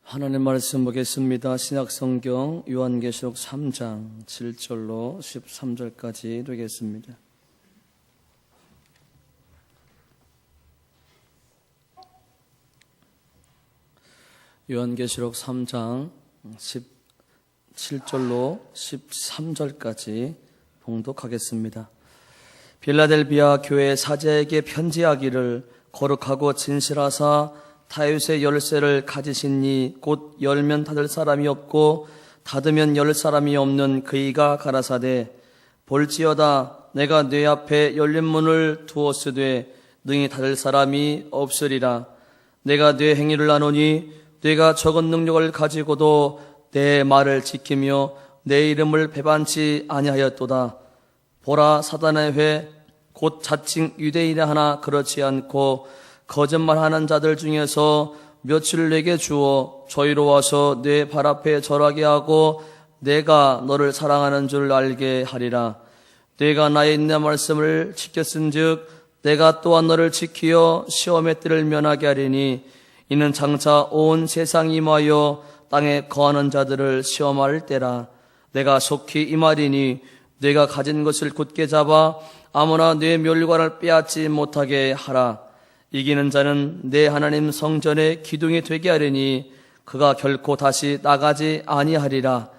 하나님 말씀 보겠습니다. 신약성경 요한계시록 3장 7절로 13절까지 되겠습니다. 요한계시록 3장 17절로 13절까지 봉독하겠습니다. 빌라델비아 교회 사제에게 편지하기를 거룩하고 진실하사 다윗의 열쇠를 가지신 이 곧 열면 닫을 사람이 없고 닫으면 열 사람이 없는 그이가 가라사대 볼지어다 내가 네 앞에 열린 문을 두었으되 능히 닫을 사람이 없으리라. 내가 네 행위를 아노니 네가 적은 능력을 가지고도 내 말을 지키며 내 이름을 배반치 아니하였도다. 보라 사단의 회 곧 자칭 유대인이 하나 그렇지 않고 거짓말하는 자들 중에서 며칠 내게 주어 저희로 와서 내 발 앞에 절하게 하고 내가 너를 사랑하는 줄 알게 하리라. 내가 나의 내 말씀을 지켰은즉 내가 또한 너를 지키어 시험의 때를 면하게 하리니 이는 장차 온 세상이 임하여 땅에 거하는 자들을 시험할 때라. 내가 속히 이 말이니 내가 가진 것을 굳게 잡아 아무나 네 멸관을 빼앗지 못하게 하라. 이기는 자는 내 하나님 성전의 기둥이 되게 하리니 그가 결코 다시 나가지 아니하리라.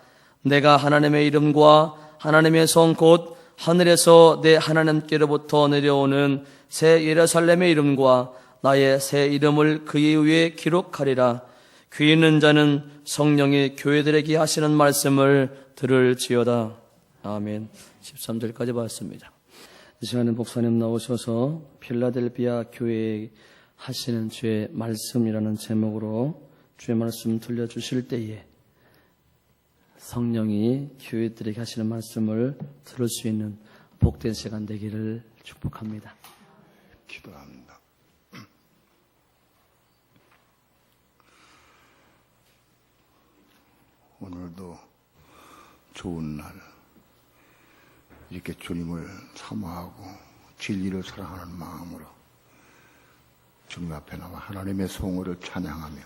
내가 하나님의 이름과 하나님의 성 곧 하늘에서 내 하나님께로부터 내려오는 새 예루살렘의 이름과 나의 새 이름을 그의 위에 기록하리라. 귀 있는 자는 성령이 교회들에게 하시는 말씀을 들을지어다. 아멘. 13절까지 봤습니다. 이 시간에 목사님 나오셔서 필라델비아 교회에 하시는 주의 말씀이라는 제목으로 주의 말씀 들려주실 때에 성령이 교회들에게 하시는 말씀을 들을 수 있는 복된 시간 되기를 축복합니다. 기도합니다. 오늘도 좋은 날 이렇게 주님을 사모하고 진리를 사랑하는 마음으로 주님 앞에 나와 하나님의 성호를 찬양하며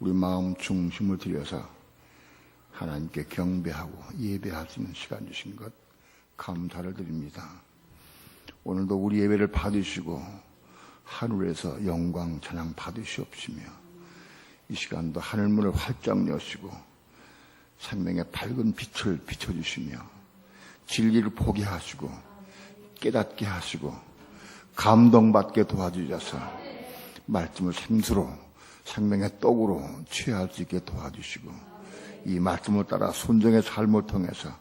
우리 마음 중심을 들여서 하나님께 경배하고 예배할 수 있는 시간 주신 것 감사를 드립니다. 오늘도 우리 예배를 받으시고 하늘에서 영광 찬양 받으시옵시며 이 시간도 하늘문을 활짝 여시고 생명의 밝은 빛을 비춰주시며 진리를 보게 하시고 깨닫게 하시고 감동받게 도와주셔서 말씀을 생수로 생명의 떡으로 취할 수 있게 도와주시고 이 말씀을 따라 순종의 삶을 통해서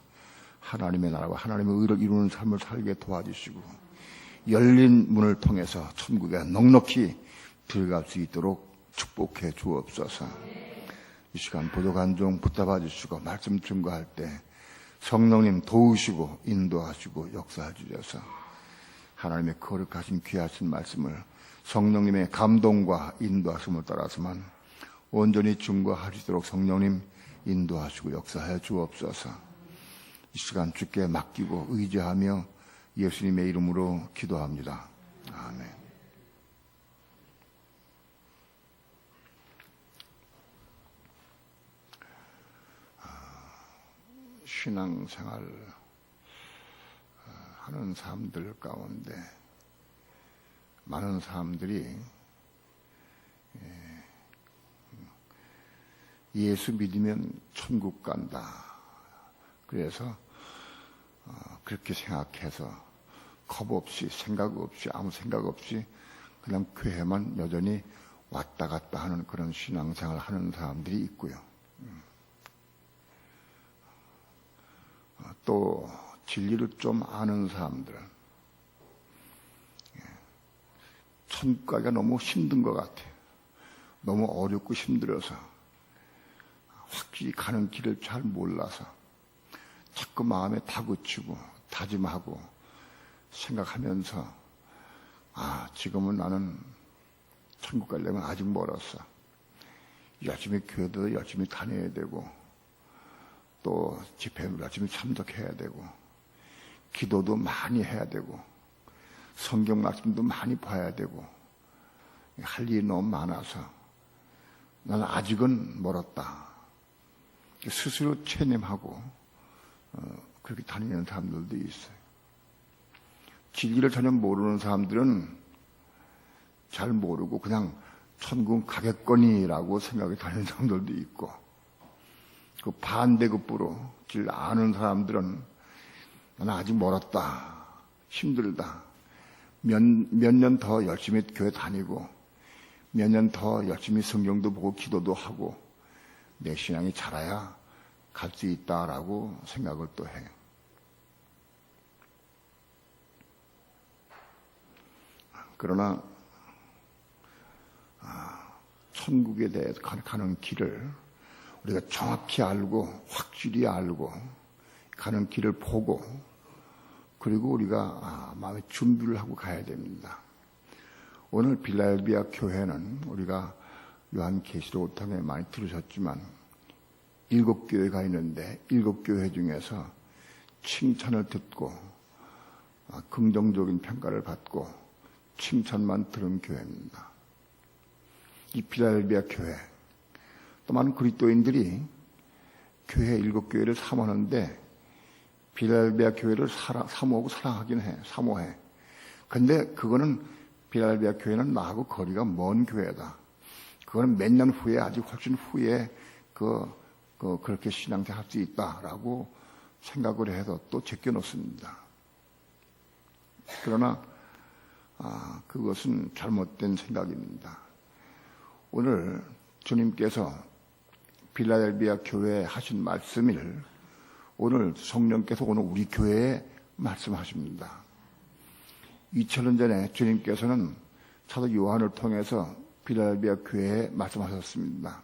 하나님의 나라와 하나님의 의를 이루는 삶을 살게 도와주시고 열린 문을 통해서 천국에 넉넉히 들어갈 수 있도록 축복해 주옵소서. 이 시간 부족한 종 붙잡아 주시고 말씀 증거할 때 성령님 도우시고 인도하시고 역사해 주셔서 하나님의 거룩하신 귀하신 말씀을 성령님의 감동과 인도하심을 따라서만 온전히 증거할 수 있도록 성령님 인도하시고 역사해 주옵소서. 이 시간 주께 맡기고 의지하며 예수님의 이름으로 기도합니다. 아멘. 신앙생활 하는 사람들 가운데 많은 사람들이 예수 믿으면 천국 간다. 그래서 그렇게 생각해서 겁 없이 생각 없이 아무 생각 없이 그냥 교회만 여전히 왔다 갔다 하는 그런 신앙생활을 하는 사람들이 있고요. 또 진리를 좀 아는 사람들은 천국 가기가 너무 힘든 것 같아요. 너무 어렵고 힘들어서 확실히 가는 길을 잘 몰라서 자꾸 마음에 다그치고 다짐하고 생각하면서 지금은 나는 천국 가려면 아직 멀었어. 열심히 교회도 열심히 다녀야 되고 또 집회도 열심히 참석해야 되고 기도도 많이 해야 되고 성경 말씀도 많이 봐야 되고 할 일이 너무 많아서 나는 아직은 멀었다. 스스로 체념하고 그렇게 다니는 사람들도 있어요. 진리를 전혀 모르는 사람들은 잘 모르고 그냥 천국 가겠거니라고 생각이 다니는 사람들도 있고, 그 반대급부로 길 아는 사람들은 나는 아직 멀었다, 힘들다, 몇 년 더 열심히 교회 다니고 몇 년 더 열심히 성경도 보고 기도도 하고 내 신앙이 자라야 갈 수 있다라고 생각을 또 해요. 그러나 천국에 대해서 가는 길을 우리가 정확히 알고 확실히 알고 가는 길을 보고, 그리고 우리가 마음의 준비를 하고 가야 됩니다. 오늘 빌라델비아 교회는 우리가 요한계시록 5장에 많이 들으셨지만 7교회가 있는데 7교회 중에서 칭찬을 듣고 긍정적인 평가를 받고 칭찬만 들은 교회입니다. 이 빌라델비아 교회, 또 많은 그리스도인들이 교회 7교회를 사모하는데 빌라델비아 교회를 사모하고 사랑하긴 해, 사모해. 근데 그거는 빌라델비아 교회는 나하고 거리가 먼 교회다. 그거는 몇 년 후에, 아직 훨씬 후에 그렇게 신앙생활 할 수 있다라고 생각을 해서 또 제껴놓습니다. 그러나 그것은 잘못된 생각입니다. 오늘 주님께서 빌라델비아 교회에 하신 말씀을 오늘 성령께서 오늘 우리 교회에 말씀하십니다. 2000년 전에 주님께서는 사도 요한을 통해서 빌라델비아 교회에 말씀하셨습니다.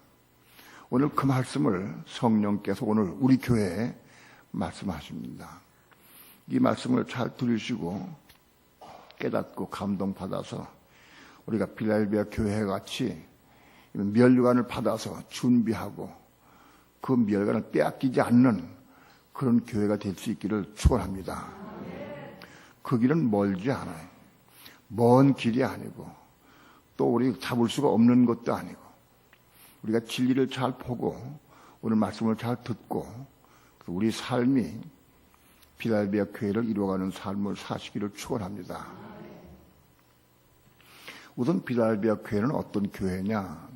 오늘 그 말씀을 성령께서 오늘 우리 교회에 말씀하십니다. 이 말씀을 잘 들으시고 깨닫고 감동받아서 우리가 빌라델비아 교회 같이 멸관을 받아서 준비하고 그 멸관을 빼앗기지 않는 그런 교회가 될 수 있기를 축원합니다. 그 길은 멀지 않아요. 먼 길이 아니고 또 우리 잡을 수가 없는 것도 아니고 우리가 진리를 잘 보고 오늘 말씀을 잘 듣고 우리 삶이 빌라델비아 교회를 이루어가는 삶을 사시기를 축원합니다. 우선 빌라델비아 교회는 어떤 교회냐?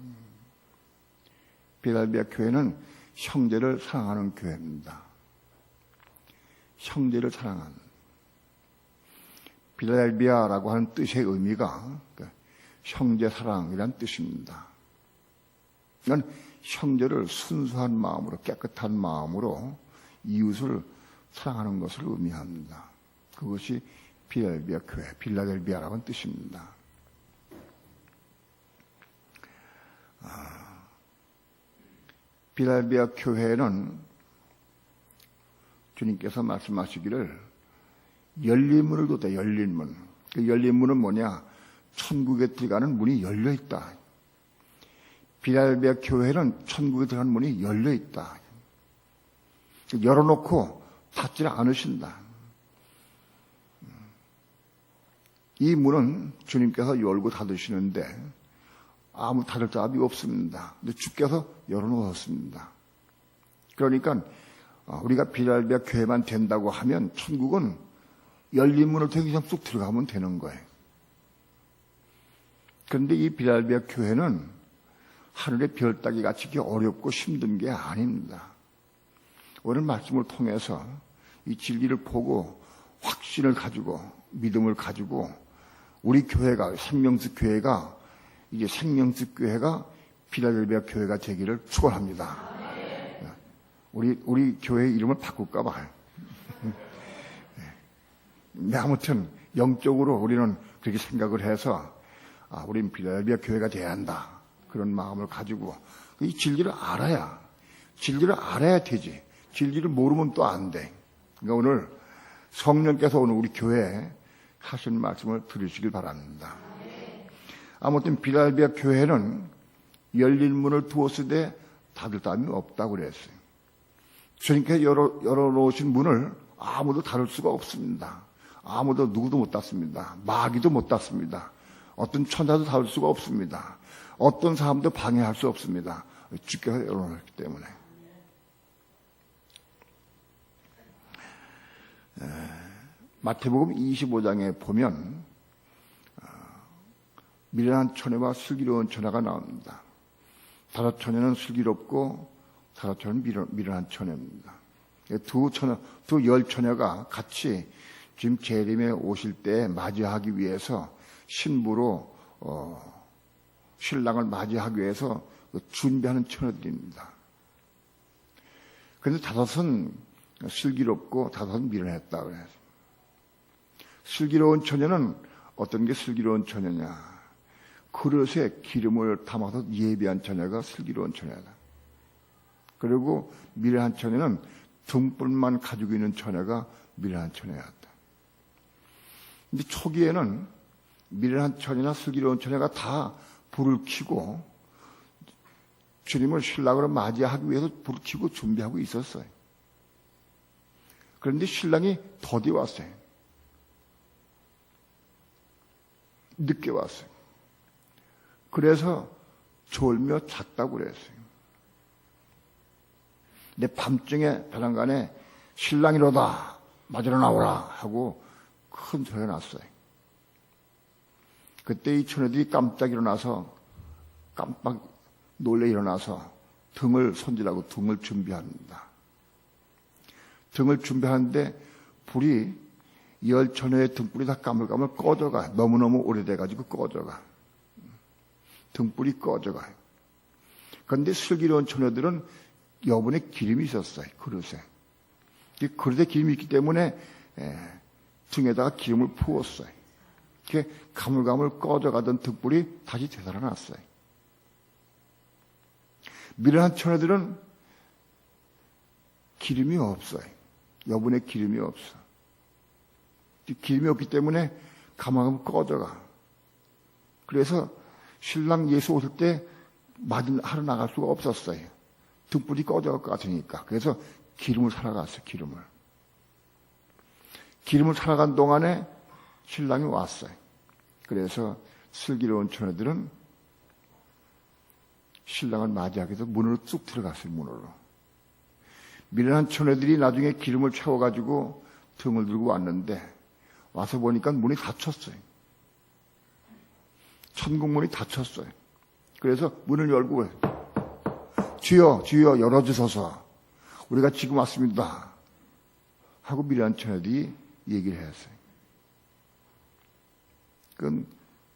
빌라델비아 교회는 형제를 사랑하는 교회입니다. 형제를 사랑하는. 빌라델비아라고 하는 뜻의 의미가 형제 사랑이란 뜻입니다. 이건 형제를 순수한 마음으로, 깨끗한 마음으로 이웃을 사랑하는 것을 의미합니다. 그것이 빌라델비아 교회, 빌라델비아라는 뜻입니다. 빌라델비아 교회는 주님께서 말씀하시기를 열린 문을 뒀다. 열린 문. 그 열린 문은 뭐냐? 천국에 들어가는 문이 열려 있다. 빌라델비아 교회는 천국에 들어가는 문이 열려 있다. 열어놓고 닫지 않으신다. 이 문은 주님께서 열고 닫으시는데 아무 닫을 자압이 없습니다. 근데 주께서 열어놓았습니다. 그러니까 우리가 빌라델비아 교회만 된다고 하면 천국은 열린 문을 통해 그냥 쑥 들어가면 되는 거예요. 그런데 이 빌라델비아 교회는 하늘의 별 따기 같이 어렵고 힘든 게 아닙니다. 오늘 말씀을 통해서 이 진리를 보고 확신을 가지고 믿음을 가지고 우리 교회가 생명수 교회가 이제 생명수 교회가 빌라델비아 교회가 되기를 축원합니다. 우리 교회 이름을 바꿀까 봐요. 네, 아무튼 영적으로 우리는 그렇게 생각을 해서 우리는 빌라델비아 교회가 돼야 한다. 그런 마음을 가지고 이 진리를 알아야 되지. 진리를 모르면 또 안 돼. 그러니까 오늘 성령께서 오늘 우리 교회에 하신 말씀을 들으시길 바랍니다. 아무튼 빌라델비아 교회는 열린 문을 두었을 때 닫을 사람이 없다고 그랬어요. 주님께서 열어놓으신 문을 아무도 닫을 수가 없습니다. 누구도 못 닫습니다. 마귀도 못 닫습니다. 어떤 천사도 닫을 수가 없습니다. 어떤 사람도 방해할 수 없습니다. 주께서 열어놓았기 때문에. 마태복음 25장에 보면 미련한 처녀와 슬기로운 처녀가 나옵니다. 다섯 처녀는 슬기롭고 다섯 처녀는 미련한 처녀입니다. 두 열 처녀가 같이 지금 재림에 오실 때 맞이하기 위해서 신부로 신랑을 맞이하기 위해서 준비하는 처녀들입니다. 그런데 다섯은 슬기롭고 다섯은 미련했다 그래서. 슬기로운 처녀는 어떤 게 슬기로운 처녀냐? 그릇에 기름을 담아서 예비한 처녀가 슬기로운 처녀다. 그리고 미련한 처녀는 등불만 가지고 있는 처녀가 미련한 처녀였다. 근데 초기에는 미련한 처녀나 슬기로운 처녀가 다 불을 켜고 주님을 신랑으로 맞이하기 위해서 불을 켜고 준비하고 있었어요. 그런데 신랑이 더디 왔어요. 늦게 왔어요. 그래서 졸며 잤다고 그랬어요. 내 밤중에 벼랑간에 신랑이로다 맞으러 나오라 하고 큰 소리가 났어요. 그때 이 처녀들이 깜짝 일어나서 깜빡 놀래 일어나서 등을 손질하고 등을 준비합니다. 등을 준비하는데 불이 열 처녀의 등불이 다 까물까물 꺼져가. 너무너무 오래돼가지고 꺼져가. 등불이 꺼져가요. 그런데 슬기로운 처녀들은 여분에 기름이 있었어요. 그릇에. 그릇에 기름이 있기 때문에 등에다가 기름을 부었어요. 이렇게 가물가물 꺼져가던 등불이 다시 되살아났어요. 미련한 처녀들은 기름이 없어요. 여분에 기름이 없어. 기름이 없기 때문에 가물가물 꺼져가. 그래서 신랑 예수 오실 때 하러 나갈 수가 없었어요. 등불이 꺼져갈 것 같으니까. 그래서 기름을 사러 갔어요. 기름을 사러 간 동안에 신랑이 왔어요. 그래서 슬기로운 처녀들은 신랑을 맞이하기 위해서 문으로 쑥 들어갔어요. 문으로. 미련한 처녀들이 나중에 기름을 채워가지고 등을 들고 왔는데 와서 보니까 문이 닫혔어요. 천국문이 닫혔어요. 그래서 문을 열고 주여 주여 열어주소서 우리가 지금 왔습니다 하고 미련한 처녀들이 얘기를 했어요. 그건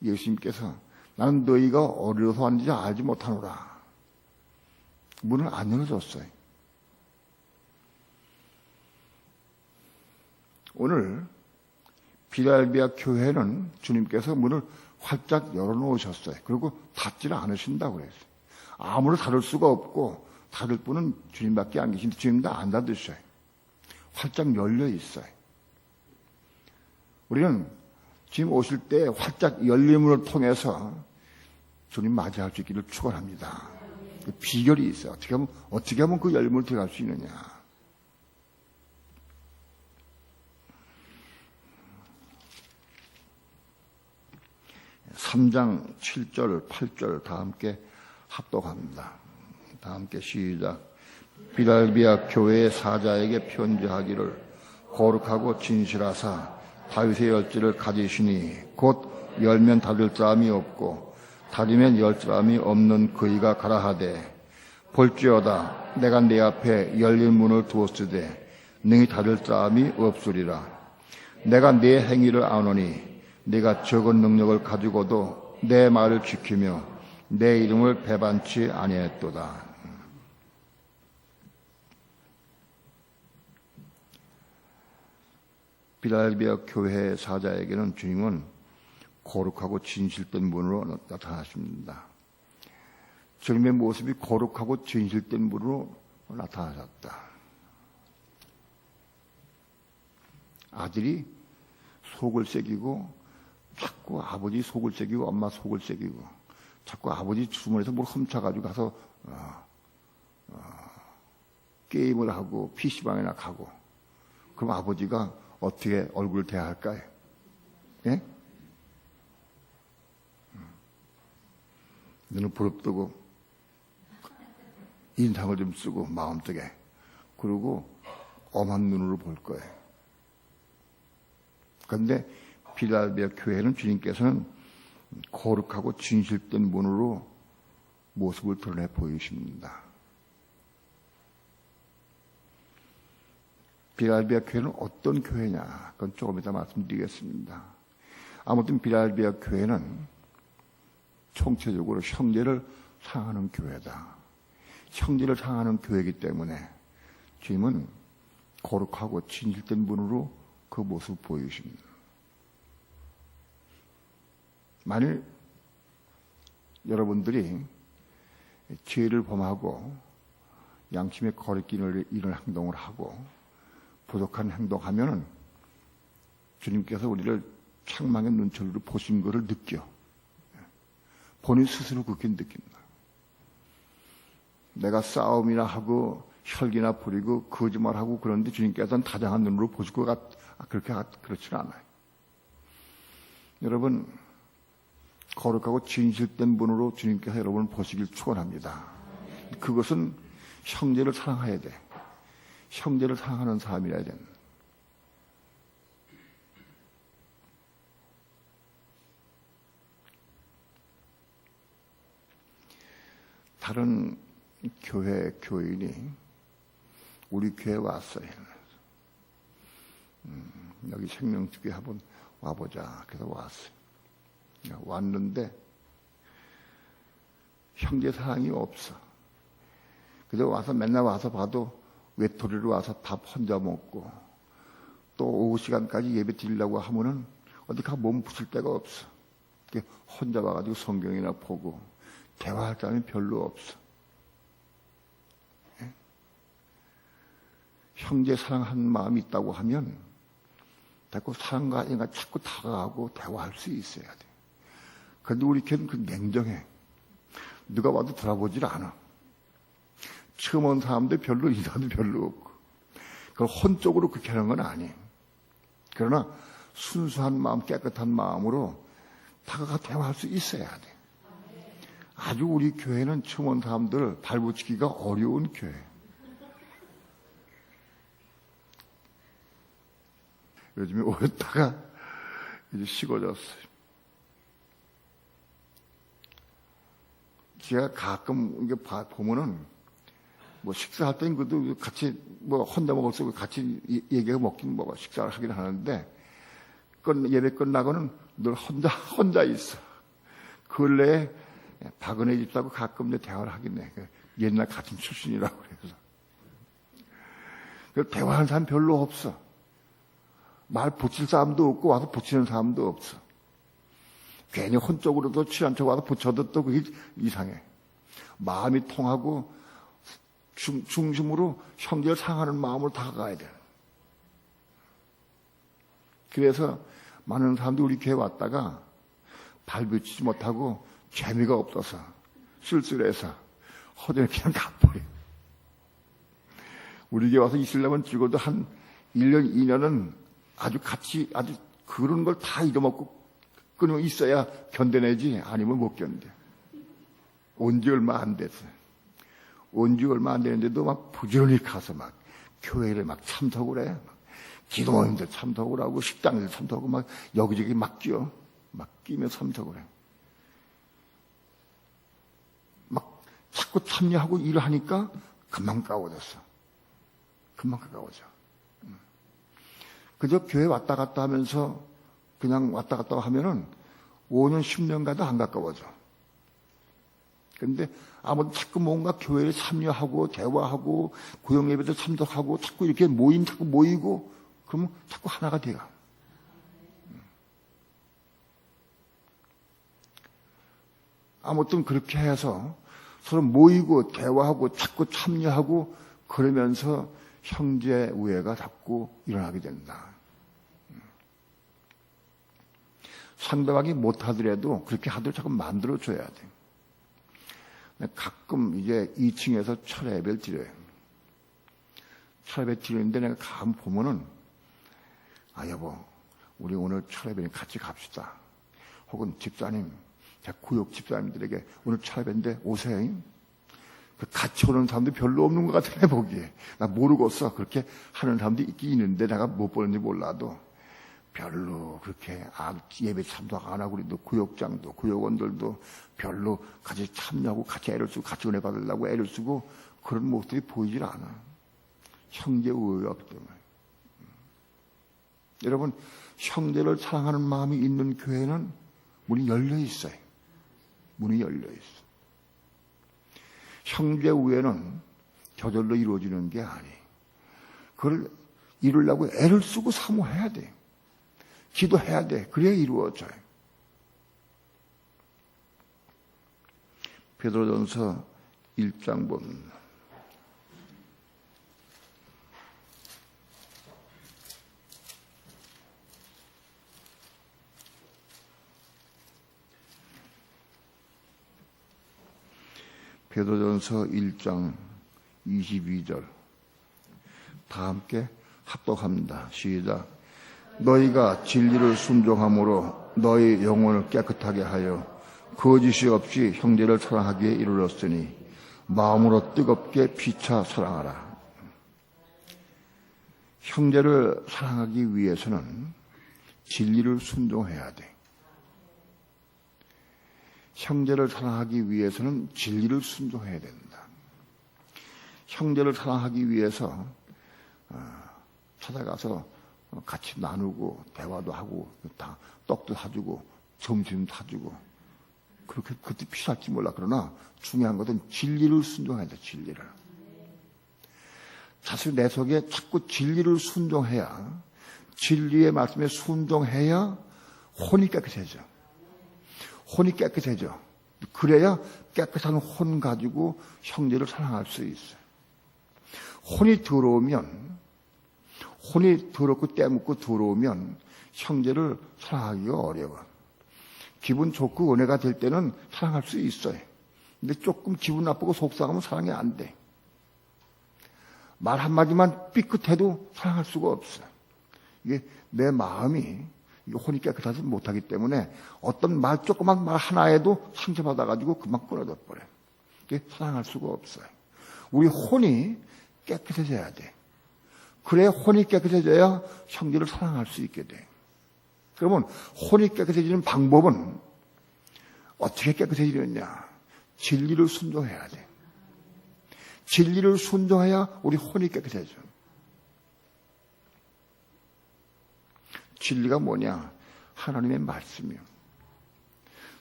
예수님께서 나는 너희가 어디서 왔는지 알지 못하노라. 문을 안 열어줬어요. 오늘 빌랄비아 교회는 주님께서 문을 활짝 열어놓으셨어요. 그리고 닫지를 않으신다고 그랬어요. 아무로 닫을 수가 없고 닫을 분은 주님밖에 안 계신데 주님도 안 닫으셔요. 활짝 열려 있어요. 우리는 지금 오실 때 활짝 열린 문을 통해서 주님 맞이할 수 있기를 축원합니다. 비결이 있어요. 어떻게 하면 그 열린 문을 들어갈 수 있느냐. (3장) 7절, 8절 다 함께 합독합니다. 다 함께 시작. 빌랄비아 교회의 사자에게 편지하기를 거룩하고 진실하사 다윗의 열쇠를 가지시니 곧 열면 닫을 사람이 없고 닫으면 열 사람이 없는 그이가 가라하되 볼지어다 내가 내 앞에 열린 문을 두었으되 능히 닫을 사람이 없으리라. 내가 네 행위를 아노니 네가 적은 능력을 가지고도 내 말을 지키며 내 이름을 배반치 아니했도다. 빌랄비아 교회 사자에게는 주님은 거룩하고 진실된 분으로 나타나십니다. 주님의 모습이 거룩하고 진실된 분으로 나타나셨다. 아들이 속을 새기고 자꾸 아버지 속을 새기고 엄마 속을 새기고 자꾸 아버지 주머니에서 뭘 훔쳐가지고 가서 게임을 하고 PC방이나 가고 그럼 아버지가 어떻게 얼굴을 대할까요? 예? 눈을 부릅뜨고 인상을 좀 쓰고 마음속에, 그리고 엄한 눈으로 볼 거예요. 그런데 필라델피아 교회는 주님께서는 거룩하고 진실된 문으로 모습을 드러내 보이십니다. 필라델피아 교회는 어떤 교회냐? 그건 조금 이따 말씀드리겠습니다. 아무튼 필라델피아 교회는 총체적으로 형제를 사랑하는 교회다. 형제를 사랑하는 교회이기 때문에 주님은 거룩하고 진실된 분으로 그 모습을 보이십니다. 만일 여러분들이 죄를 범하고 양심에 거리끼는 이런 행동을 하고 부족한 행동하면은 주님께서 우리를 책망의 눈초리로 보신 것을 느껴. 본인 스스로 그렇게 느낀다. 내가 싸움이나 하고 혈기나 부리고 거짓말하고 그런데 주님께서는 다정한 눈으로 보실 것 그렇지는 않아요. 여러분, 거룩하고 진실된 분으로 주님께서 여러분을 보시길 축원합니다. 그것은 형제를 사랑해야 돼. 형제를 사랑하는 사람이라야 된다. 다른 교회 교인이 우리 교회에 왔어요. 여기 생명주교회 한번 와보자. 그래서 왔어요. 왔는데 형제 사랑이 없어. 그래서 와서 맨날 와서 봐도 외톨이로 와서 밥 혼자 먹고 또 오후 시간까지 예배 드리려고 하면은 어디 가 몸 붙일 데가 없어. 혼자 와가지고 성경이나 보고 대화할 사람이 별로 없어. 예? 형제 사랑하는 마음이 있다고 하면 자꾸 사랑과 아닌가 자꾸 다가가고 대화할 수 있어야 돼. 그런데 우리 교회는 그 냉정해. 누가 와도 돌아보질 않아. 처음 온 사람들 별로 인사도 별로 없고. 그걸 혼적으로 그렇게 하는 건 아니에요. 그러나 순수한 마음, 깨끗한 마음으로 다가가 대화할 수 있어야 돼. 아주 우리 교회는 처음 온 사람들 발붙이기가 어려운 교회. 요즘에 오였다가 이제 식어졌어요. 제가 가끔 이게 보면은 뭐 식사할 땐 그래도 같이 뭐 혼자 먹을 수 없고 같이 얘기하고 먹긴 먹어. 식사를 하긴 하는데 예배 끝나고는 늘 혼자 있어. 근래에 박은혜 집사하고 가끔 내 대화를 하긴 해. 옛날 같은 출신이라고 그래서. 그 대화하는 사람 별로 없어. 말 붙일 사람도 없고 와서 붙이는 사람도 없어. 괜히 혼적으로도 취한 척 와서 붙여도 또 그게 이상해. 마음이 통하고 중심으로 형제를 사랑하는 마음으로 다가가야 돼. 그래서 많은 사람들이 우리 교회 왔다가 발붙이지 못하고 재미가 없어서 쓸쓸해서 허전히 그냥 가버려. 우리 교회 와서 있으려면 죽어도 한 1년, 2년은 아주 그런 걸 다 잊어먹고 끊어 있어야 견뎌내지 아니면 못 견뎌. 온 지 얼마 안 됐어. 온 지 얼마 안 되는데도 막 부지런히 가서 막 교회를 막 참석을 해. 막 기도원들 참석을 하고 식당에서 참석하고 막 여기저기 막 끼어. 막 끼며 참석을 해. 막 자꾸 참여하고 일을 하니까 금방 까워졌어. 금방 가까워져. 그저 교회 왔다 갔다 하면서 그냥 왔다 갔다 하면은 5년, 10년 가도 안 가까워져. 그런데 아무튼 자꾸 뭔가 교회에 참여하고 대화하고 구역예배도 참석하고 자꾸 이렇게 자꾸 모이고 그러면 자꾸 하나가 돼가. 아무튼 그렇게 해서 서로 모이고 대화하고 자꾸 참여하고 그러면서 형제 우애가 자꾸 일어나게 된다. 상대방이 못하더라도 그렇게 하도록 자꾸 만들어줘야 돼. 가끔 이제 2층에서 철야 예배를 드려요. 철야 예배 드리는데 내가 가끔 보면은 여보 우리 오늘 철야 예배 같이 갑시다. 혹은 집사님 구역 집사님들에게 오늘 차례인데 오세요. 같이 오는 사람도 별로 없는 것 같은데 보기에. 나 모르겠어. 그렇게 하는 사람도 있긴 있는데 내가 못 보는지 몰라도 별로 그렇게 예배 참석 안 하고 우리도 구역장도 구역원들도 별로 같이 참여하고 같이 애를 쓰고 같이 은혜 받으려고 애를 쓰고 그런 모습들이 보이질 않아. 형제 우애가 없기 때문에. 여러분, 형제를 사랑하는 마음이 있는 교회는 문이 열려 있어요. 문이 열려 있어. 형제 우애는 저절로 이루어지는 게 아니에요. 그걸 이루려고 애를 쓰고 사모해야 돼. 기도해야 돼. 그래야 이루어져요. 베드로전서 1장 보면 베드로전서 1장 22절 다 함께 합독합니다. 시작. 너희가 진리를 순종함으로 너희 영혼을 깨끗하게 하여 거짓이 없이 형제를 사랑하기에 이르렀으니 마음으로 뜨겁게 피차 사랑하라. 형제를 사랑하기 위해서는 진리를 순종해야 돼. 형제를 사랑하기 위해서는 진리를 순종해야 된다. 형제를 사랑하기 위해서 찾아가서 같이 나누고 대화도 하고 다 떡도 사주고 점심도 사주고 그렇게 그때 필요할지 몰라. 그러나 중요한 것은 진리를 순종해야 돼. 진리를. 사실 내 속에 자꾸 진리를 순종해야 진리의 말씀에 순종해야 혼이 깨끗해져. 혼이 깨끗해져. 그래야 깨끗한 혼 가지고 형제를 사랑할 수 있어요. 혼이 더럽고 때묻고 더러우면 형제를 사랑하기가 어려워. 기분 좋고 은혜가 될 때는 사랑할 수 있어요. 근데 조금 기분 나쁘고 속상하면 사랑이 안 돼. 말 한마디만 삐끗해도 사랑할 수가 없어. 이게 내 마음이 혼이 깨끗하지 못하기 때문에 어떤 조그만 말 하나에도 상처받아가지고 금방 끊어져 버려. 이게 사랑할 수가 없어요. 우리 혼이 깨끗해져야 돼. 그래 혼이 깨끗해져야 형제를 사랑할 수 있게 돼. 그러면 혼이 깨끗해지는 방법은 어떻게 깨끗해지느냐? 진리를 순종해야 돼. 진리를 순종해야 우리 혼이 깨끗해져. 진리가 뭐냐? 하나님의 말씀이요.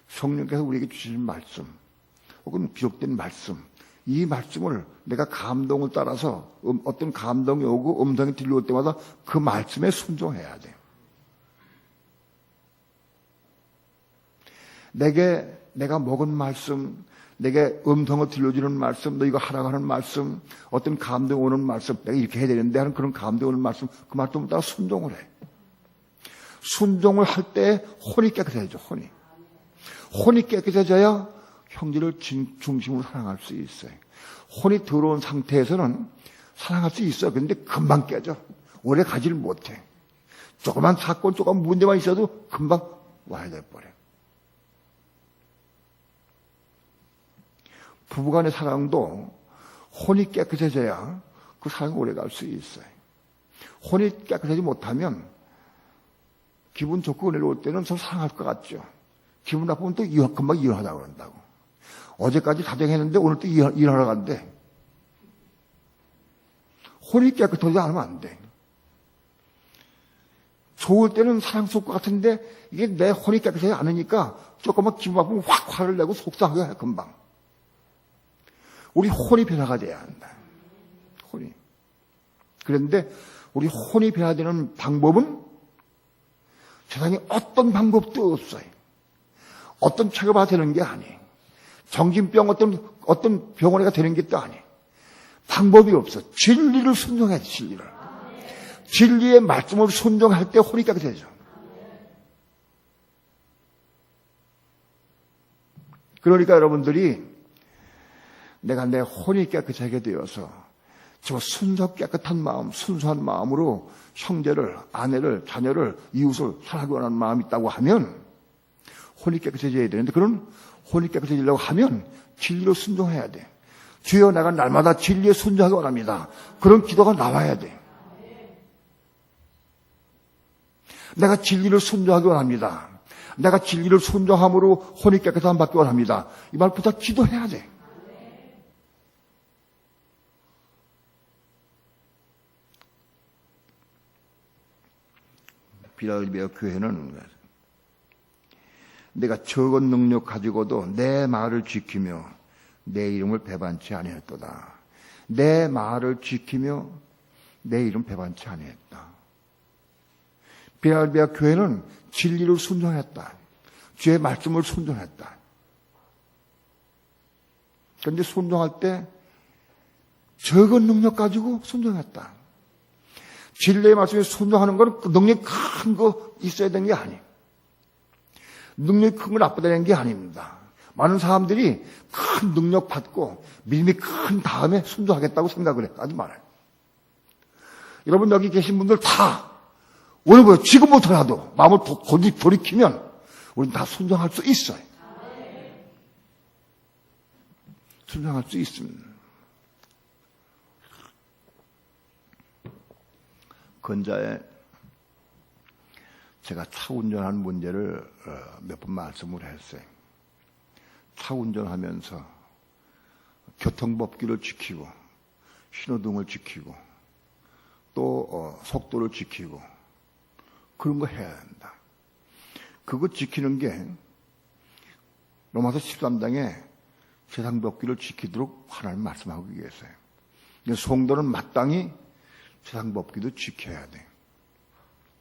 성령께서 우리에게 주시는 말씀, 혹은 기록된 말씀, 이 말씀을 내가 감동을 따라서 어떤 감동이 오고 음성이 들려올 때마다 그 말씀에 순종해야 돼. 내가 먹은 말씀, 내게 음성을 들려주는 말씀, 너 이거 하라고 하는 말씀, 어떤 감동이 오는 말씀, 내가 이렇게 해야 되는데 하는 그런 감동이 오는 말씀, 그 말씀을 따라 순종을 해. 순종을 할 때 혼이 깨끗해져, 혼이. 혼이 깨끗해져야 형제를 중심으로 사랑할 수 있어요. 혼이 더러운 상태에서는 사랑할 수 있어. 그런데 금방 깨져. 오래 가지를 못해. 조그만 사건, 조그만 문제만 있어도 금방 와야 돼버려. 부부간의 사랑도 혼이 깨끗해져야 그 사랑이 오래 갈 수 있어요. 혼이 깨끗하지 못하면 기분 좋고 은혜로울 때는 서로 사랑할 것 같죠. 기분 나쁘면 또 금방 일어나자고 그런다고. 어제까지 다정했는데 오늘 또 일하러 간대. 혼이 깨끗하지 않으면 안 돼. 좋을 때는 사랑스러울 것 같은데 이게 내 혼이 깨끗하지 않으니까 조금만 기분 나쁘면 확 화를 내고 속상하게 해, 금방. 우리 혼이 변화가 돼야 한다. 혼이. 그런데 우리 혼이 변화되는 방법은 세상에 어떤 방법도 없어요. 어떤 체계가 되는 게 아니에요. 정신병 어떤 병원에가 되는 게 또 아니에요. 방법이 없어. 진리를 순종해야 돼, 진리를. 진리의 말씀을 순종할 때 혼이 깨끗해져. 그러니까 여러분들이 내가 내 혼이 깨끗하게 되어서 저 깨끗한 마음, 순수한 마음으로 형제를, 아내를, 자녀를, 이웃을 사랑하기 원하는 마음이 있다고 하면 혼이 깨끗해져야 되는데 그런 혼이 깨끗해지려고 하면 진리로 순종해야 돼. 주여 내가 날마다 진리에 순종하기 원합니다. 그런 기도가 나와야 돼. 내가 진리를 순종하기 원합니다. 내가 진리를 순종함으로 혼이 깨끗함 받기 원합니다. 이 말보다 기도해야 돼. 빌라델비아 교회는 내가 적은 능력 가지고도 내 말을 지키며 내 이름을 배반치 아니했도다. 내 말을 지키며 내 이름 배반치 아니했다. 빌라델비아 교회는 진리를 순종했다. 주의 말씀을 순종했다. 그런데 순종할 때 적은 능력 가지고 순종했다. 진리의 말씀에 순종하는 건 능력이 큰 거 있어야 되는 게 아니에요. 능력이 큰 걸 나쁘다 되는 게 아닙니다. 많은 사람들이 큰 능력 받고 믿음이 큰 다음에 순종하겠다고 생각을 하지 말아요. 여러분 여기 계신 분들 다 오늘부터 지금부터라도 마음을 돌이키면 우리는 다 순종할 수 있어요. 순종할 수 있습니다. 근자에 제가 차 운전하는 문제를 몇 번 말씀을 했어요. 차 운전하면서 교통법규를 지키고 신호등을 지키고 또 속도를 지키고 그런 거 해야 한다. 그거 지키는 게 로마서 13장에 세상법규를 지키도록 하나님 말씀하고 계세요. 성도는 마땅히 세상법규도 지켜야 돼.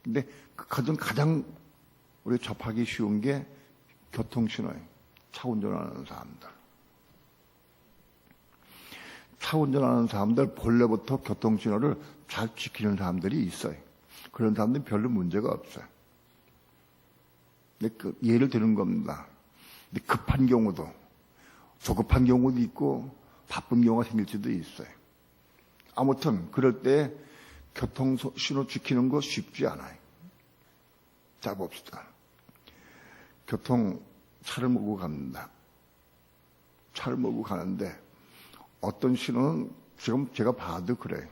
근데 가장 우리 접하기 쉬운 게 교통신호예요. 차 운전하는 사람들. 차 운전하는 사람들 본래부터 교통신호를 잘 지키는 사람들이 있어요. 그런 사람들은 별로 문제가 없어요. 근데 예를 드는 겁니다. 근데 급한 경우도, 조급한 경우도 있고, 바쁜 경우가 생길 수도 있어요. 아무튼, 그럴 때 교통신호 지키는 거 쉽지 않아요. 자, 봅시다. 차를 몰고 갑니다. 차를 몰고 가는데, 어떤 신호는 지금 제가 봐도 그래요.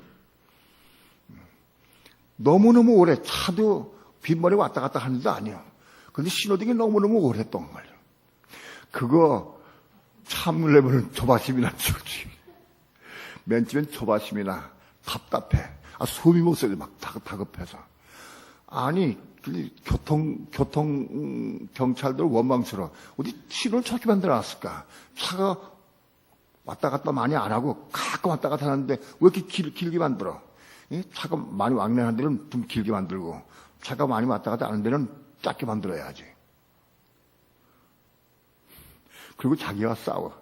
너무너무 오래 차도 빗머리 왔다 갔다 하는 데도 아니에요. 근데 신호등이 너무너무 오랫동안 걸려. 그거 참으려면 조바심이나 주지. 맨 처음엔 조바심이나 답답해. 숨이 못 쉬어요. 막 다급해서. 아니, 경찰들 원망스러워. 어디 신호를 저렇게 만들어놨을까? 차가 왔다 갔다 많이 안 하고 가끔 왔다 갔다 하는데 왜 이렇게 길게 만들어? 차가 많이 왕래하는 데는 좀 길게 만들고 차가 많이 왔다 갔다 하는 데는 짧게 만들어야지. 그리고 자기가 싸워.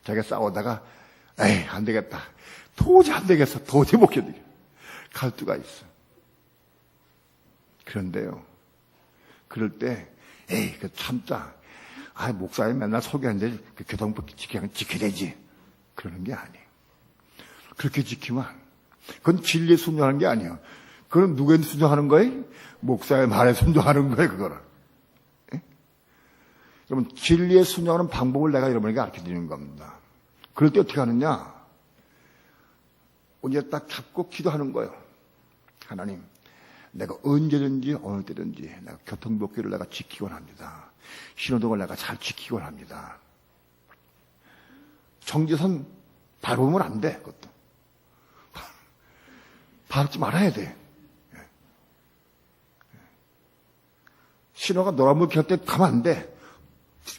자기가 싸우다가 에이 안 되겠다. 도저히 안 되겠어. 도저히 못 견디게. 갈등가 있어. 그런데요. 그럴 때 에이 그 참자. 목사님 맨날 소개하는데 그 교통법규 지켜야 되지. 그러는 게 아니에요. 그렇게 지키면 그건 진리에 순종하는 게 아니에요. 그건 누구한테 순종하는 거예요? 목사의 말에 순종하는 거예요, 그거는. 예? 여러분, 진리에 순종하는 방법을 내가 여러분에게 가르쳐 드리는 겁니다. 그럴 때 어떻게 하느냐? 언제 딱 잡고 기도하는 거예요. 하나님, 내가 언제든지 어느 때든지 내가 교통법규를 내가 지키곤 합니다. 신호등을 내가 잘 지키곤 합니다. 정지선 밟으면 안 돼, 그것도. 밟지 말아야 돼. 신호가 노란불 켤 때 가면 안 돼.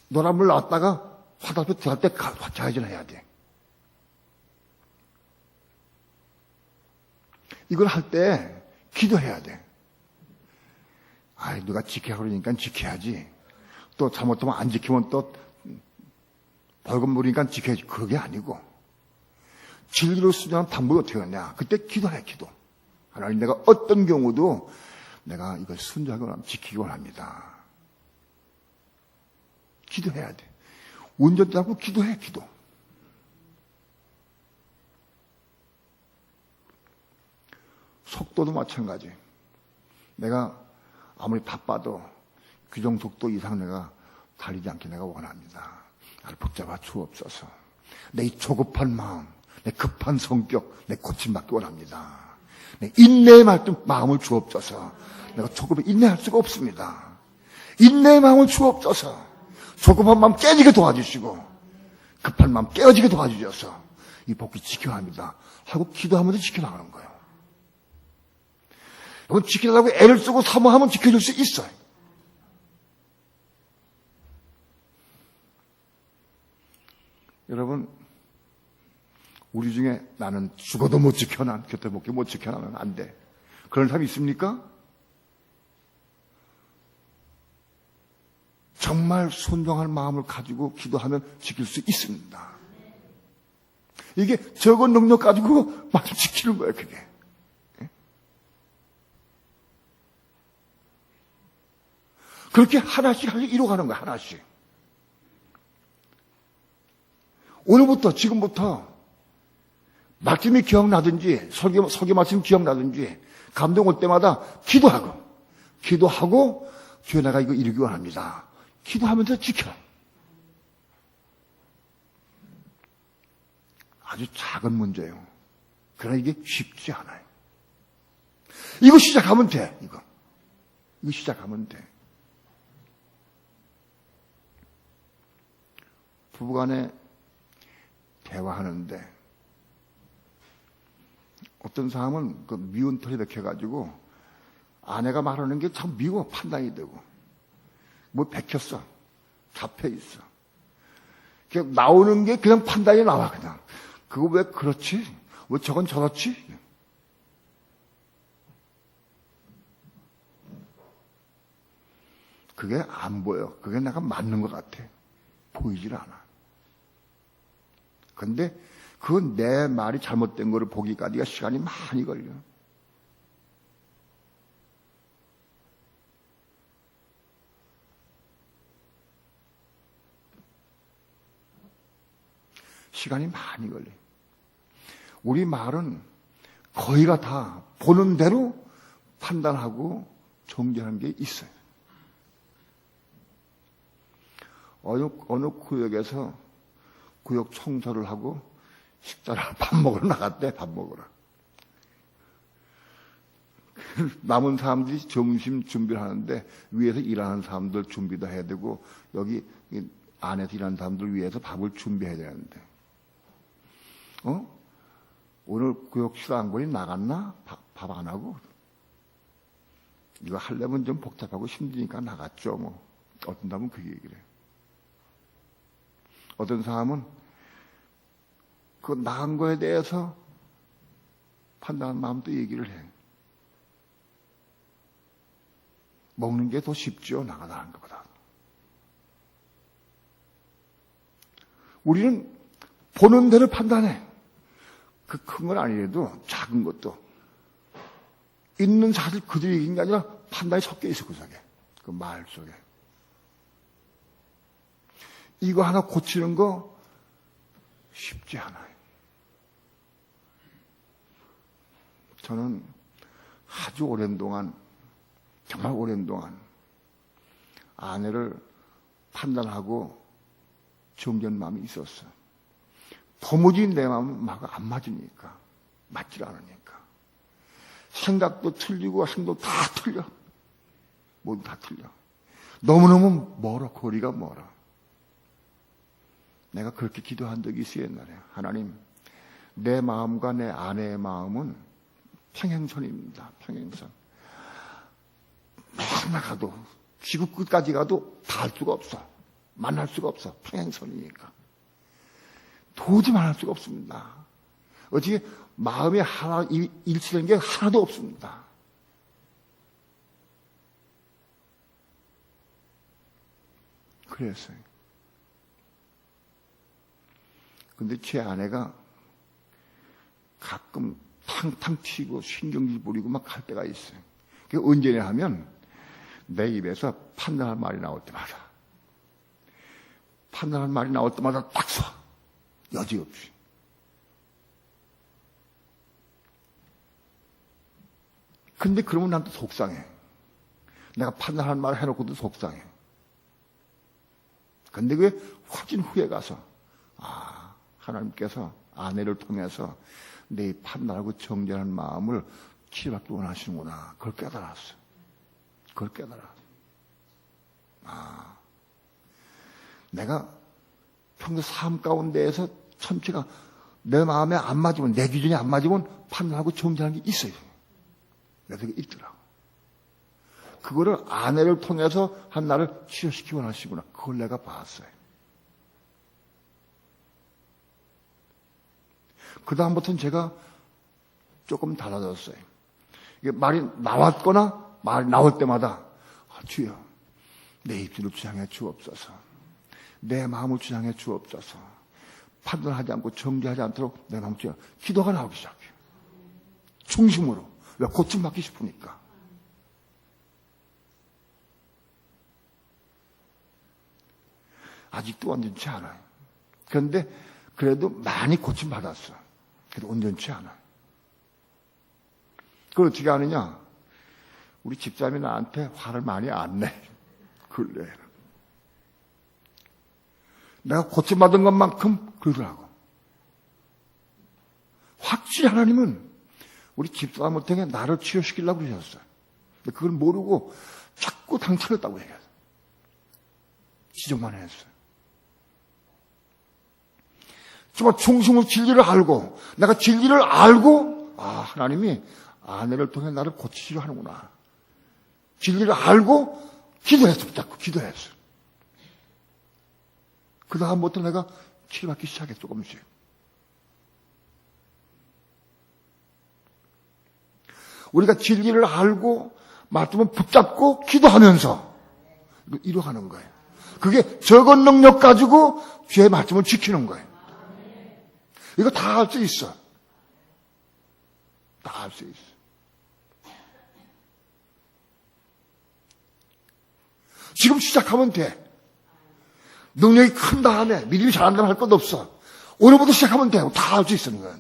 노란불 나왔다가 화살표 들어갈 때 좌회전해야 돼. 이걸 할 때 기도해야 돼. 누가 지키라고 그러니까 지켜야지. 또 잘못하면 안 지키면 또 벌금 물으니까 지켜야지. 그게 아니고 진리로 순종하는 방법이 어떻게 하냐. 그때 기도해, 기도. 하나님, 내가 어떤 경우도 내가 이걸 순종하거나 지키곤 합니다. 기도해야 돼. 운전도 하고 기도해, 기도. 속도도 마찬가지. 내가 아무리 바빠도 규정 속도 이상 내가 달리지 않게 내가 원합니다. 나를 붙잡아 주옵소서. 내 이 조급한 마음, 내 급한 성격, 내 고침받기 원합니다. 내 인내의 마음을 주옵소서. 내가 조급해 인내할 수가 없습니다. 인내의 마음을 주옵소서. 조급한 마음 깨지게 도와주시고 급한 마음 깨어지게 도와주셔서 이 복기 지켜야 합니다 하고 기도하면서 지켜나가는 거예요. 여러분, 지키려고 애를 쓰고 사모하면 지켜줄 수 있어요. 여러분, 우리 중에 나는 죽어도 못 지켜, 난 곁에 못 지켜, 나는 안 돼. 그런 사람이 있습니까? 정말 순종할 마음을 가지고 기도하면 지킬 수 있습니다. 이게 적은 능력 가지고 막 지키는 거예요, 그게. 그렇게 하나씩 이루어가는 거예요, 하나씩. 오늘부터, 지금부터 말씀이 기억나든지, 설교 말씀 기억나든지, 감동 올 때마다 기도하고, 주여 내가 이거 이루기 원합니다. 기도하면서 지켜라. 아주 작은 문제예요. 그러나 이게 쉽지 않아요. 이거 시작하면 돼, 이거 시작하면 돼. 부부간에 대화하는데 어떤 사람은 그 미운 털이 박혀가지고 아내가 말하는 게 참 미워, 판단이 되고 뭐 박혔어, 잡혀있어. 나오는 게 그냥 판단이 나와. 그냥 그거 왜 그렇지? 왜 저건 저렇지? 그게 안 보여. 그게 내가 맞는 것 같아. 보이질 않아. 근데 그 내 말이 잘못된 거를 보기까지가 시간이 많이 걸려. 시간이 많이 걸려. 우리 말은 거의가 다 보는 대로 판단하고 정죄하는 게 있어요. 어느 구역에서 구역 청소를 하고 식사를 밥 먹으러 나갔대. 밥 먹으러. 남은 사람들이 점심 준비를 하는데 위에서 일하는 사람들 준비도 해야 되고 여기 안에서 일하는 사람들 위해서 밥을 준비해야 되는데 오늘 구역 식사한번이 나갔나? 밥 안 하고? 이거 하려면 좀 복잡하고 힘드니까 나갔죠. 뭐 어떤 사람은 그 얘기를 해요. 어떤 사람은 그 나간 거에 대해서 판단하는 마음도 얘기를 해. 먹는 게 더 쉽죠, 나가는 것보다. 우리는 보는 대로 판단해. 그 큰 건 아니래도 작은 것도 있는 사실 그대로 얘기한 게 아니라 판단이 섞여 있어, 그 속에. 그 말 속에. 이거 하나 고치는 거 쉽지 않아요. 저는 아주 오랜 동안, 정말 오랜 동안 아내를 판단하고 정죄한 마음이 있었어요. 도무지 내 마음하고 안 맞으니까, 맞질 않으니까. 생각도 틀리고 행동도 다 틀려. 모두 다 틀려. 너무너무 멀어, 거리가 멀어. 내가 그렇게 기도한 적이 있어요, 옛날에. 하나님, 내 마음과 내 아내의 마음은 평행선입니다. 평행선. 맨날 가도, 지구 끝까지 가도 닿을 수가 없어. 만날 수가 없어. 평행선이니까. 도저히 만날 수가 없습니다. 어떻게 마음이 하나, 일치되는 게 하나도 없습니다. 그랬어요. 근데 제 아내가 가끔 탕탕 튀고 신경질 부리고 막 할 때가 있어요. 그게 언제냐 하면 내 입에서 판단할 말이 나올 때마다 딱 서. 여지없이. 근데 그러면 난 또 속상해. 내가 판단하는 말을 해놓고도 속상해. 근데 그게 훨씬 후에 가서 하나님께서 아내를 통해서 내 판단하고 정죄하는 마음을 치료받기 원하시는구나. 그걸 깨달았어. 그걸 깨달아. 내가 평소 삶 가운데에서 전체가 내 마음에 안 맞으면, 내 기준이 안 맞으면 판단하고 정죄하는 게 있어요. 내 속에 있더라고. 그거를 아내를 통해서 한 나를 치료시키기 원하시구나. 그걸 내가 봤어요. 그 다음부터는 제가 조금 달라졌어요. 이게 말이 나왔거나 말이 나올 때마다 주여, 내 입술을 주장해 주옵소서. 내 마음을 주장해 주옵소서. 판단하지 않고 정죄하지 않도록 내 마음을 주여. 기도가 나오기 시작해요. 중심으로. 왜? 고침받기 싶으니까. 아직도 온전치 않아요. 그런데 그래도 많이 고침받았어. 그래도 온전치 않아요. 그걸 어떻게 하느냐? 우리 집사람이 나한테 화를 많이 안 내. 근래에는. 내가 고침받은 것만큼 그러더라고. 확실히 하나님은 우리 집사람을 통해 나를 치유시키려고 그러셨어요. 근데 그걸 모르고 자꾸 당차렸다고 얘기했어요. 지적만 했어요. 정말 중심으로 진리를 알고, 내가 진리를 알고, 하나님이 아내를 통해 나를 고치시려 하는구나. 진리를 알고 기도했어. 자꾸 기도했어. 그 다음부터 내가 치료받기 시작했어. 조금씩. 우리가 진리를 알고 말씀을 붙잡고 기도하면서 이루어가는 거예요. 그게 적은 능력 가지고 주의 말씀을 지키는 거예요. 이거 다 할 수 있어. 다 할 수 있어. 지금 시작하면 돼. 능력이 큰 다음에 믿음이 잘한다면 할 것도 없어. 오늘부터 시작하면 돼. 다 할 수 있는 거야.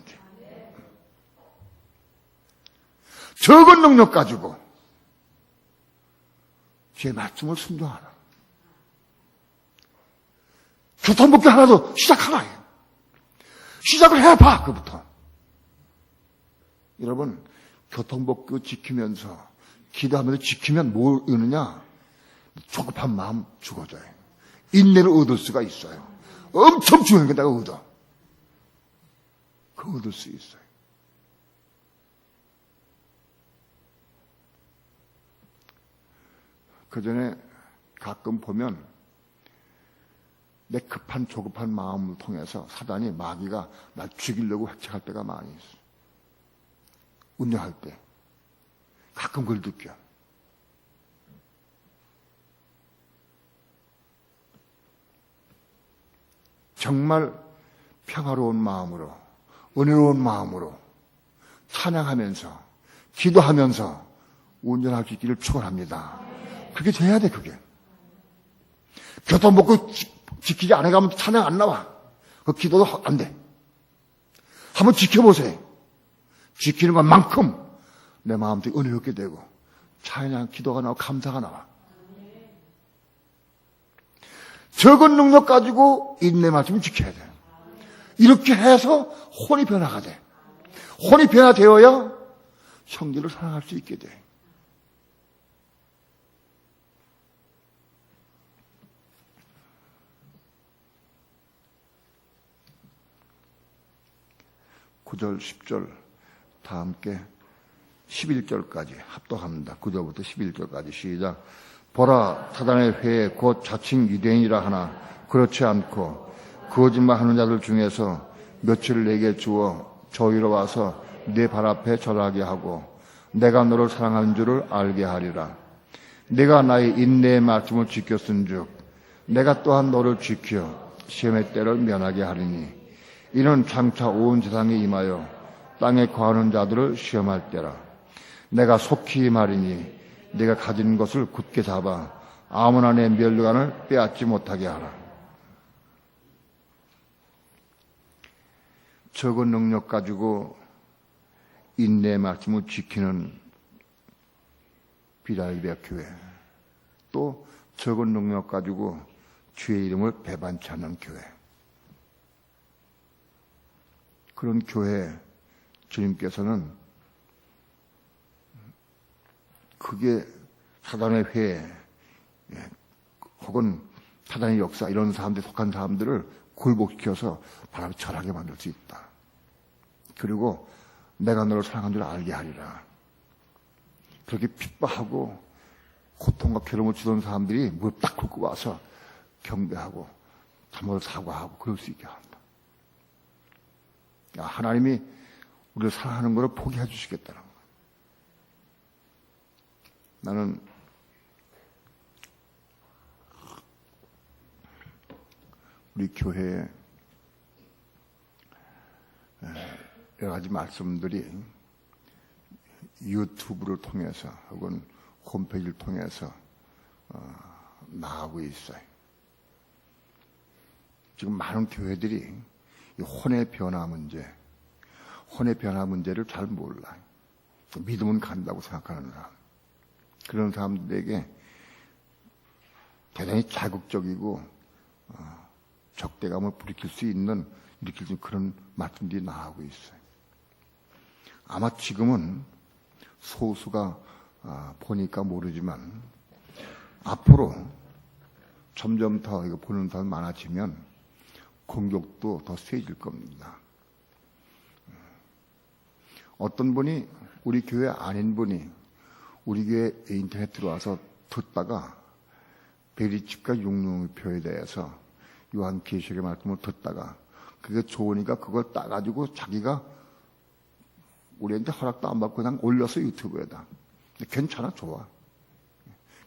적은 능력 가지고 주의 말씀을 순종하라. 교통법규 하나도 시작하라. 시작을 해봐. 그부터. 여러분, 교통법규 지키면서 기도하면서 지키면 뭘 얻느냐? 조급한 마음 죽어져요. 인내를 얻을 수가 있어요. 엄청 중요한 게 내가 얻어. 그거 얻을 수 있어요. 그 전에 가끔 보면 내 급한 조급한 마음을 통해서 사단이 마귀가 날 죽이려고 획책할 때가 많이 있어. 운영할 때 가끔 그걸 느껴. 정말 평화로운 마음으로, 은혜로운 마음으로 찬양하면서 기도하면서 운전할 수 있기를 축원합니다. 그게 돼야 돼. 그게 교통법규 지키지 않아 가면 찬양 안 나와. 그 기도도 안 돼. 한번 지켜보세요. 지키는 것만큼 내 마음도 은혜롭게 되고 찬양, 기도가 나와, 감사가 나와. 적은 능력 가지고 인내 말씀을 지켜야 돼. 이렇게 해서 혼이 변화가 돼. 혼이 변화되어야 형제를 사랑할 수 있게 돼. (9절) (10절) 다 함께 11절까지 합독합니다. 9절부터 11절까지 시작. 보라, 사단의 회에 곧 자칭 유대인이라 하나 그렇지 않고 거짓말하는 자들 중에서 며칠을 내게 주어 저희로 와서 네 발 앞에 절하게 하고 내가 너를 사랑하는 줄을 알게 하리라. 내가 나의 인내의 말씀을 지켰은즉 내가 또한 너를 지켜 시험의 때를 면하게 하리니 이는 장차 온 세상에 임하여 땅에 거하는 자들을 시험할 때라. 내가 속히 말이니 내가 가진 것을 굳게 잡아 아무나 내 멸류관을 빼앗지 못하게 하라. 적은 능력 가지고 인내의 말씀을 지키는 빌라델비아 교회. 또 적은 능력 가지고 주의 이름을 배반치 않는 교회. 그런 교회 주님께서는 그게 사단의 회 혹은 사단의 역사 이런 사람들에 속한 사람들을 굴복시켜서 바로 절하게 만들 수 있다. 그리고 내가 너를 사랑한 줄 알게 하리라. 그렇게 핍박하고 고통과 괴로움을 주던 사람들이 무릎 딱 꿇고 와서 경배하고 잘못을 사과하고 그럴 수 있게 한다. 하나님이 우리를 사랑하는 것을 포기해 주시겠다는 거야. 나는 우리 교회에 여러 가지 말씀들이 유튜브를 통해서 혹은 홈페이지를 통해서 나가고 있어요. 지금 많은 교회들이 이 혼의 변화 문제를 잘 몰라요. 믿음은 간다고 생각하는 사람. 그런 사람들에게 대단히 자극적이고 적대감을 일으킬 수 있는 그런 말씀들이 나오고 있어요. 아마 지금은 소수가 보니까 모르지만 앞으로 점점 더 이거 보는 사람 많아지면 공격도 더 세질 겁니다. 어떤 분이 우리 교회 아닌 분이 우리 교회 인터넷 들어와서 듣다가 베리집과 육룡표에 대해서 요한계시록의 말씀을 듣다가 그게 좋으니까 그걸 따가지고 자기가 우리한테 허락도 안 받고 그냥 올려서 유튜브에다. 괜찮아, 좋아.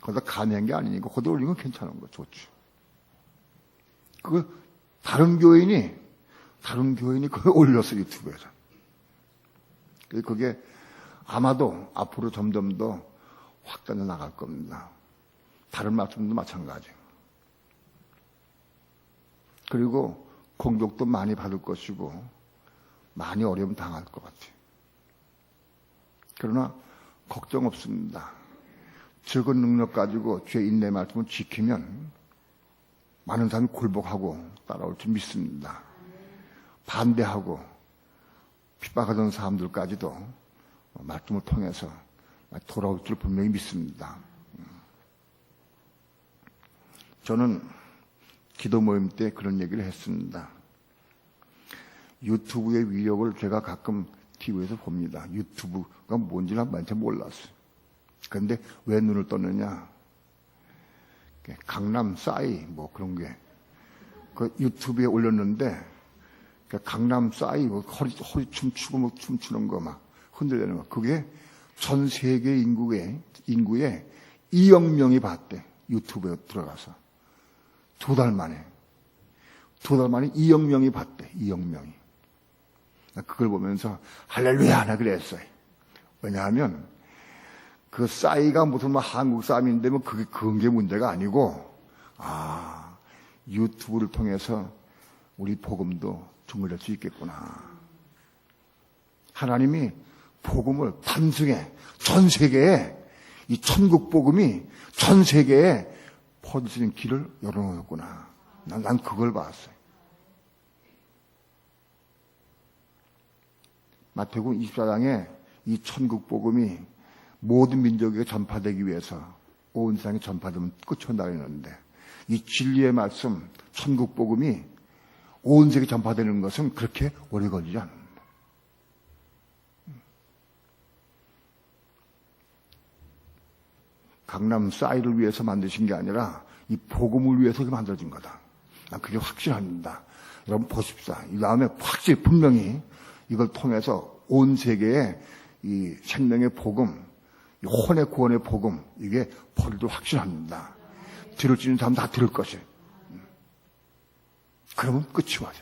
거기다 감히한 게 아니니까 거기다 올린 건 괜찮은 거 좋죠. 그 다른 교인이 그걸 올려서 유튜브에다. 그게 아마도 앞으로 점점 더 확단해 나갈 겁니다. 다른 말씀도 마찬가지. 그리고 공격도 많이 받을 것이고 많이 어려움 당할 것 같아요. 그러나 걱정 없습니다. 적은 능력 가지고 주의 인내 말씀을 지키면 많은 사람이 굴복하고 따라올 줄 믿습니다. 반대하고 핍박하던 사람들까지도 말씀을 통해서 돌아올 줄 분명히 믿습니다. 저는 기도 모임 때 그런 얘기를 했습니다. 유튜브의 위력을 제가 가끔 TV에서 봅니다. 유튜브가 뭔지는 많이 몰랐어요. 그런데 왜 눈을 떴느냐? 강남 싸이 뭐 그런 게 그 유튜브에 올렸는데 강남 싸이 뭐 허리 춤추고 뭐 춤추는 거 막 흔들리는 거 그게 전 세계 인구의 2억 명이 봤대. 유튜브에 들어가서 두 달 만에 2억 명이 봤대. 2억 명이. 그걸 보면서 할렐루야 하나 그랬어요. 왜냐하면 그 싸이가 무슨 뭐 한국 사람인데 뭐 그런 게 문제가 아니고 유튜브를 통해서 우리 복음도 증거할 수 있겠구나. 하나님이 복음을 단순에 전 세계에 이 천국 복음이 전 세계에 퍼질 수 있는 길을 열어놓았구나. 난 그걸 봤어요. 마태복음 24장에 이 천국 복음이 모든 민족에게 전파되기 위해서 온 세상에 전파되면 끝이 온다 그랬는데 이 진리의 말씀 천국 복음이 온 세계에 전파되는 것은 그렇게 오래 걸리지 않는다. 강남 싸이를 위해서 만드신 게 아니라 이 복음을 위해서 만들어진 거다. 난 그게 확신합니다. 여러분 보십시오. 이 다음에 확실히 분명히 이걸 통해서 온 세계에 이 생명의 복음, 이 혼의 구원의 복음, 이게 벌도 확신합니다. 들을 수 있는 사람 다 들을 것이에요. 그러면 끝이 와요.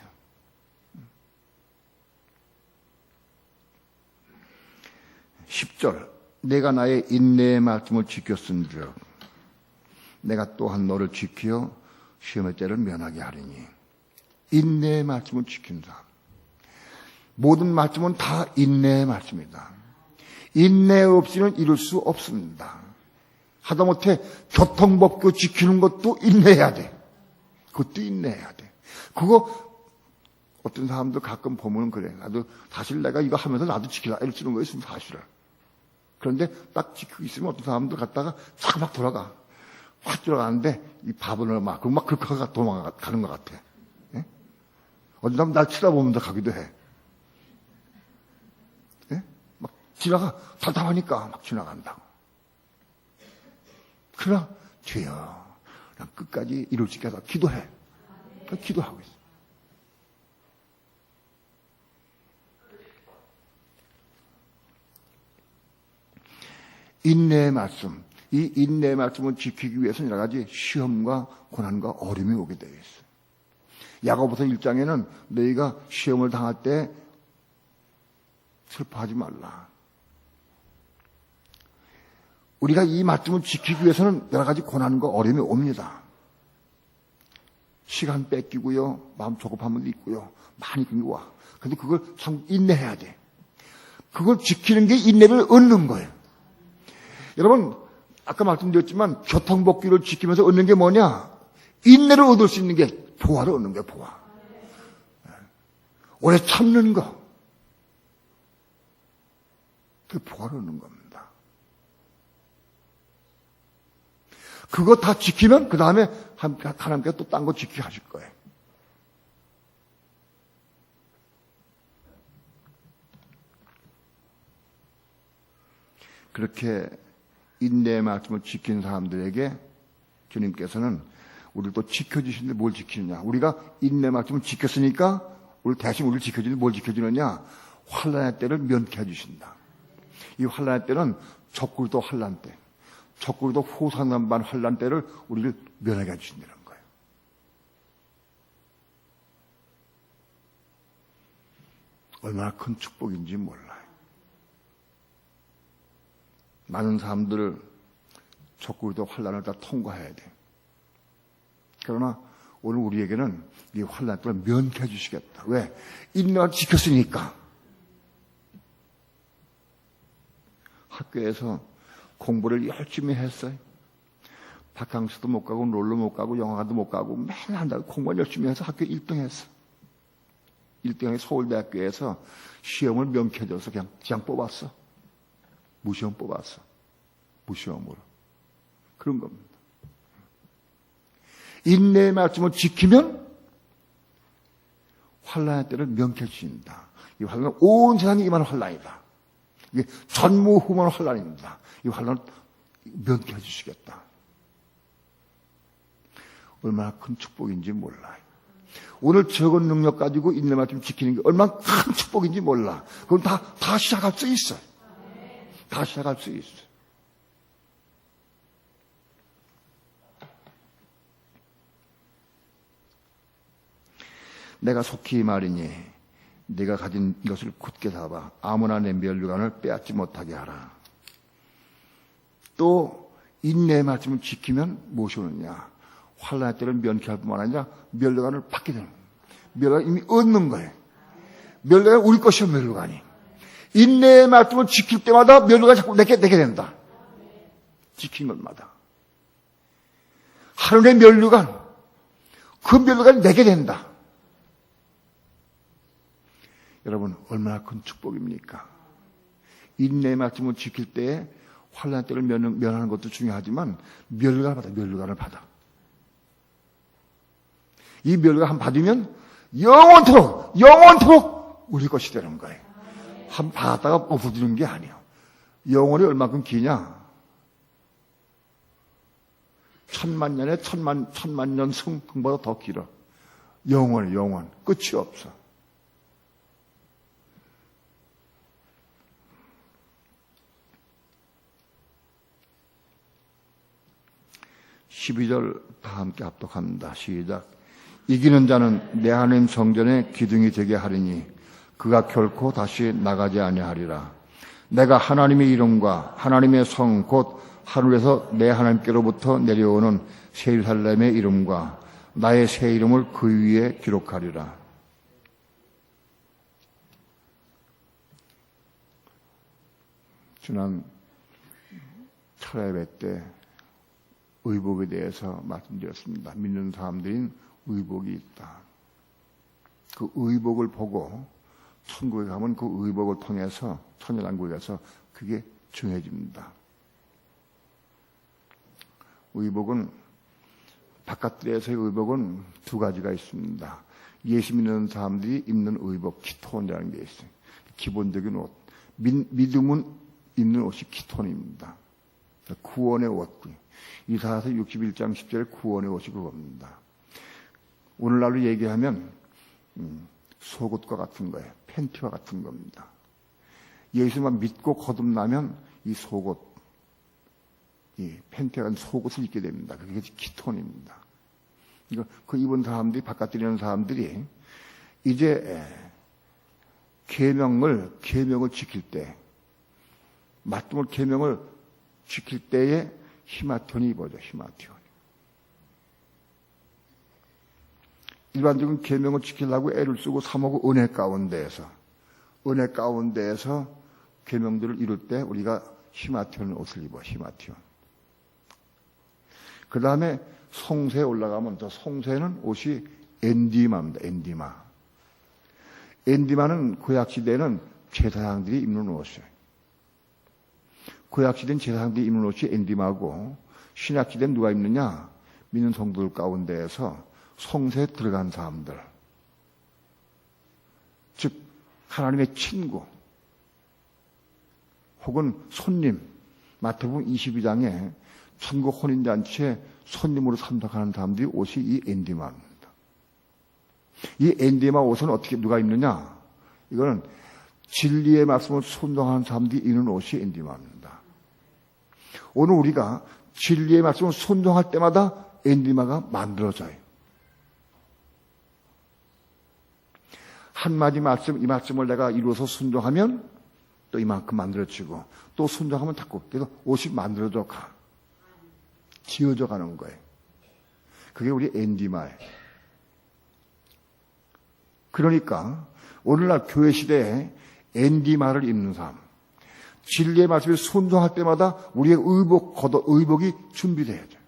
10절 내가 나의 인내의 말씀을 지켰은즉 내가 또한 너를 지켜 시험의 때를 면하게 하리니. 인내의 말씀을 지킨 사람. 모든 말씀은 다 인내의 말씀이다. 인내 없이는 이룰 수 없습니다. 하다못해 교통법규 지키는 것도 인내해야 돼. 그것도 인내해야 돼. 그거 어떤 사람도 가끔 보면 그래. 나도 사실 내가 이거 하면서 나도 지키라 이러는 거예요, 사실을. 그런데 딱 지키고 있으면 어떤 사람들 갔다가 자꾸 막 돌아가. 확 돌아가는데 이 바보는 막 그렇게 도망가는 것 같아. 예? 어떤 사람 날 쳐다보면 더 가기도 해. 예? 막 지나가 답답하니까 막 지나간다고. 그러나 주여, 난 끝까지 이룰 수 있게 해서 기도해. 기도하고 있어. 인내의 말씀. 이 인내의 말씀을 지키기 위해서 여러 가지 시험과 고난과 어려움이 오게 되어 있어요. 야고보서 1장에는 너희가 시험을 당할 때 슬퍼하지 말라. 우리가 이 말씀을 지키기 위해서는 여러 가지 고난과 어려움이 옵니다. 시간 뺏기고요. 마음 조급함도 있고요. 많이 그런 게 와. 근데 그걸 참 인내해야 돼. 그걸 지키는 게 인내를 얻는 거예요. 여러분, 아까 말씀드렸지만 교통법규를 지키면서 얻는 게 뭐냐? 인내를 얻을 수 있는 게 보화를 얻는 거예요, 보화. 오래 참는 거. 그게 보화를 얻는 겁니다. 그거 다 지키면 그 다음에 하나님께서 또 딴 거 지키게 하실 거예요. 그렇게 인내의 말씀을 지킨 사람들에게 주님께서는 우리를 또 지켜주시는데 뭘 지키느냐. 우리가 인내의 말씀을 지켰으니까 우리 대신 우리를 지켜주는데 뭘 지켜주느냐. 환난의 때를 면케해 주신다. 이 환난의 때는 적굴도 환난 때, 적굴도 호산난 환난 때를 우리를 면하게 해주신다는 거예요. 얼마나 큰 축복인지 몰라요. 많은 사람들을 적굴도 환난을 다 통과해야 돼. 그러나 오늘 우리에게는 이 환난 때를 면케해 주시겠다. 왜? 인내를 지켰으니까. 학교에서 공부를 열심히 했어요. 바캉스도 못 가고 놀러 못 가고 영화도 못 가고 맨날 한다고 공부를 열심히 해서 학교 1등 했어. 1등에 서울대학교에서 시험을 명쾌해줘서 그냥 뽑았어. 무시험 뽑았어. 무시험으로. 그런 겁니다. 인내의 말씀을 지키면 환난의 때를 명쾌해 주신다. 이 환난은 온 세상이 임하는 환난이다. 이게 전무후무한 환난입니다. 이 환난을 면케해 주시겠다. 얼마나 큰 축복인지 몰라요. 오늘 적은 능력 가지고 인내 말씀 지키는 게 얼마나 큰 축복인지 몰라. 그건 다 시작할 수 있어요. 다 시작할 수 있어요. 내가 속히 말이니 네가 가진 이것을 굳게 잡아 아무나 내 면류관을 빼앗지 못하게 하라. 또 인내의 말씀을 지키면 무엇이 오느냐? 환난의 때를 면케할 뿐만 아니라 면류관을 받게 되는 거예요. 면류관 이미 얻는 거예요. 면류관이 우리 것이요, 면류관이. 인내의 말씀을 지킬 때마다 면류관이 자꾸 내게 된다. 지킨 것마다. 하늘의 면류관, 그 면류관이 내게 된다. 여러분, 얼마나 큰 축복입니까? 인내의 말씀을 지킬 때에 환난 때를 면하는 것도 중요하지만 면류관을 받아. 이 면류관 한 받으면 영원토록 우리 것이 되는 거예요. 한 받았다가 없어지는 게 아니에요. 영원이 얼마큼 기냐? 천만년에 천만년 성풍보다 더 길어. 영원. 끝이 없어. 12절 다 함께 합독합니다. 시작. 이기는 자는 내 하나님 성전의 기둥이 되게 하리니 그가 결코 다시 나가지 아니하리라. 내가 하나님의 이름과 하나님의 성 곧 하늘에서 내 하나님께로부터 내려오는 새 예루살렘의 이름과 나의 새 이름을 그 위에 기록하리라. 지난 철야예배 때 의복에 대해서 말씀드렸습니다. 믿는 사람들인 의복이 있다. 그 의복을 보고 천국에 가면 그 의복을 통해서 천연왕국에서 그게 정해집니다. 의복은 바깥들에서의 의복은 두 가지가 있습니다. 예수 믿는 사람들이 입는 의복, 키톤이라는 게 있어요. 기본적인 옷. 믿음은 입는 옷이 키톤입니다. 구원의 옷. 이사야서 61장 10절 구원의 옷이 그겁니다. 오늘날로 얘기하면 속옷과 같은 거예요. 팬티와 같은 겁니다. 예수만 믿고 거듭나면 이 속옷, 이 팬티가 속옷을 입게 됩니다. 그게 키톤입니다. 그 입은 사람들이, 바깥에 있는 사람들이 이제 계명을 지킬 때, 맞춤을 계명을 지킬 때에 히마티온이 입어져, 히마티온. 일반적인 계명을 지키려고 애를 쓰고 사모고 은혜 가운데에서 계명들을 이룰 때 우리가 히마티온 옷을 입어, 히마티온. 그 다음에 성세에 올라가면 저 성세는 옷이 엔디마입니다. 엔디마는 구약시대는 제사장들이 입는 옷이에요. 구약시대는 제사장들이 입는 옷이 엔디마고, 신약시대는 누가 입느냐? 믿는 성도들 가운데에서 성세에 들어간 사람들, 즉 하나님의 친구 혹은 손님, 마태복음 22장에 천국 혼인잔치에 손님으로 참석하는 사람들이 옷이 이 엔디마입니다. 이 엔디마 옷은 어떻게 누가 입느냐? 이거는 진리의 말씀을 순종하는 사람들이 입는 옷이 엔디마입니다. 오늘 우리가 진리의 말씀을 순종할 때마다 엔디마가 만들어져요. 한마디 말씀, 이 말씀을 내가 이루어서 순종하면 또 이만큼 만들어지고, 또 순종하면 자꾸 계속 옷이 만들어져 가. 지어져 가는 거예요. 그게 우리 엔디마예요. 그러니까 오늘날 교회 시대에 엔디마를 입는 사람, 진리의 말씀에 순종할 때마다 우리의 의복이 준비돼야죠.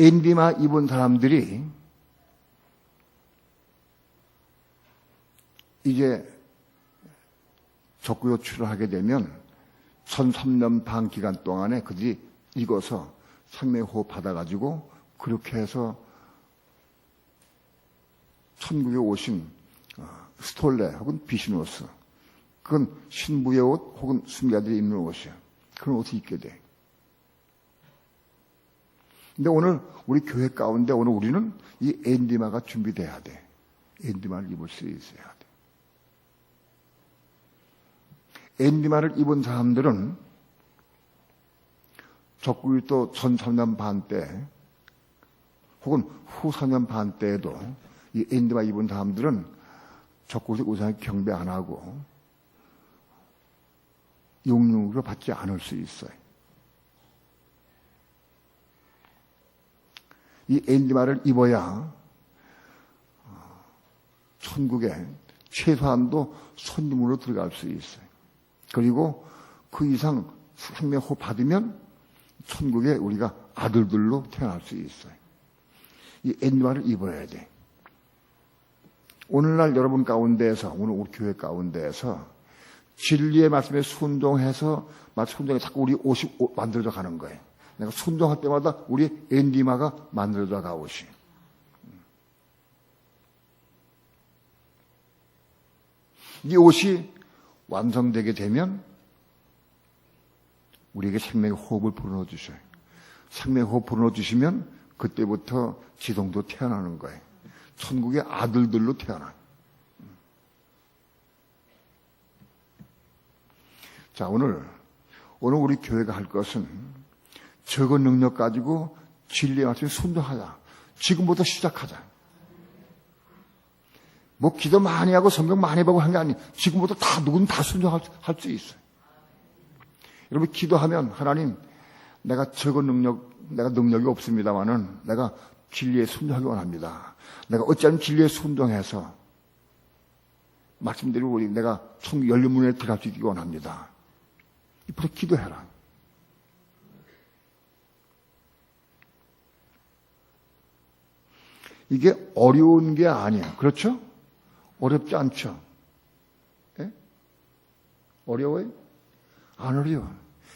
엔디마 입은 사람들이 이제 적구요출을 하게 되면 13년 반 기간 동안에 그들이 익어서 생명호흡 받아가지고 그렇게 해서 천국에 오신 스톨레 혹은 비시노스, 그건 신부의 옷 혹은 순교자들이 입는 옷이에요. 그런 옷을 입게 돼. 근데 오늘 우리 교회 가운데 오늘 우리는 이 엔디마가 준비돼야 돼. 엔디마를 입을 수 있어야 돼. 엔디마를 입은 사람들은 적그리스도 전 3년 반 때 혹은 후 4년 반 때에도 이 엔디마 입은 사람들은 적그리스도 우상에 경배 안 하고 용육으로 받지 않을 수 있어요. 이 엔디마를 입어야 천국에 최소한도 손님으로 들어갈 수 있어요. 그리고 그 이상 생명호흡 받으면 천국에 우리가 아들들로 태어날 수 있어요. 이 엔디마를 입어야 돼. 오늘날 여러분 가운데에서, 오늘 우리 교회 가운데에서 진리의 말씀에 순종해서 자꾸 우리 옷이 만들어져 가는 거예요. 내가 순종할 때마다 우리 엔디마가 만들어져 가 옷이. 이 옷이 완성되게 되면 우리에게 생명의 호흡을 불어넣어주셔요. 생명의 호흡 불어넣어주시면 그때부터 지성도 태어나는 거예요. 천국의 아들들로 태어나요. 자, 오늘 우리 교회가 할 것은 적은 능력 가지고 진리의 말씀에 순종하자. 지금부터 시작하자. 뭐 기도 많이 하고 성경 많이 보고 한 게 아니에요. 지금부터 누군 다 순종할 수 있어요. 여러분 기도하면 하나님, 내가 능력이 없습니다만은 내가 진리에 순종하기 원합니다. 내가 어찌하면 진리에 순종해서 말씀대로 내가 천국 열린 문에 들어갈 수 있기 원합니다. 이ప్పు로 기도해라. 이게 어려운 게 아니야. 그렇죠? 어렵지 않죠? 예? 어려워요? 안 어려워.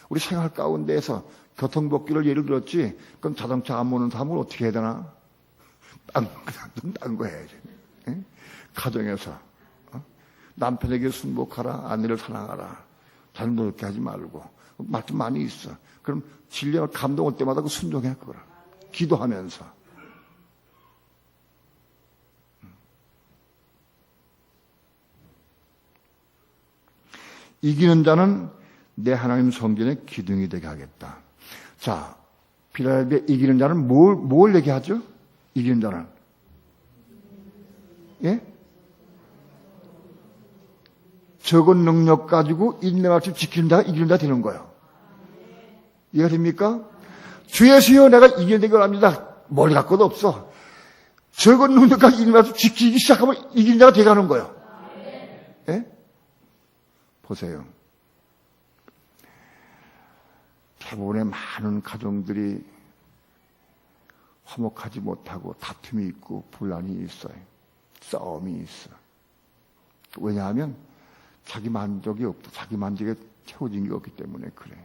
우리 생활 가운데에서 교통법규를 예를 들었지, 그럼 자동차 안 모는 사람은 어떻게 해야 되나? 딴 거 해야지. 예? 가정에서. 남편에게 순복하라, 아내를 사랑하라. 자는 노력게 하지 말고. 말씀 많이 있어. 그럼 진리와 감동 올 때마다 그 순종해, 그거를. 기도하면서. 이기는 자는 내 하나님 성전의 기둥이 되게 하겠다. 자, 필라델피아 이기는 자는 뭘 얘기하죠? 이기는 자는. 예? 적은 능력 가지고 인내 말씀 지키는 자가 이기는 자 되는 거예요. 이해가 됩니까? 주 예수여 내가 이기는 되기 원합니다. 머리 갖고도 없어. 적은 능력 가지고 인내 말씀 지키기 시작하면 이기는 자가 돼가는 거예요. 예? 보세요. 대부분의 많은 가정들이 화목하지 못하고 다툼이 있고 분란이 있어요. 싸움이 있어. 왜냐하면 자기 만족이 없다. 자기 만족에 채워진 게 없기 때문에 그래.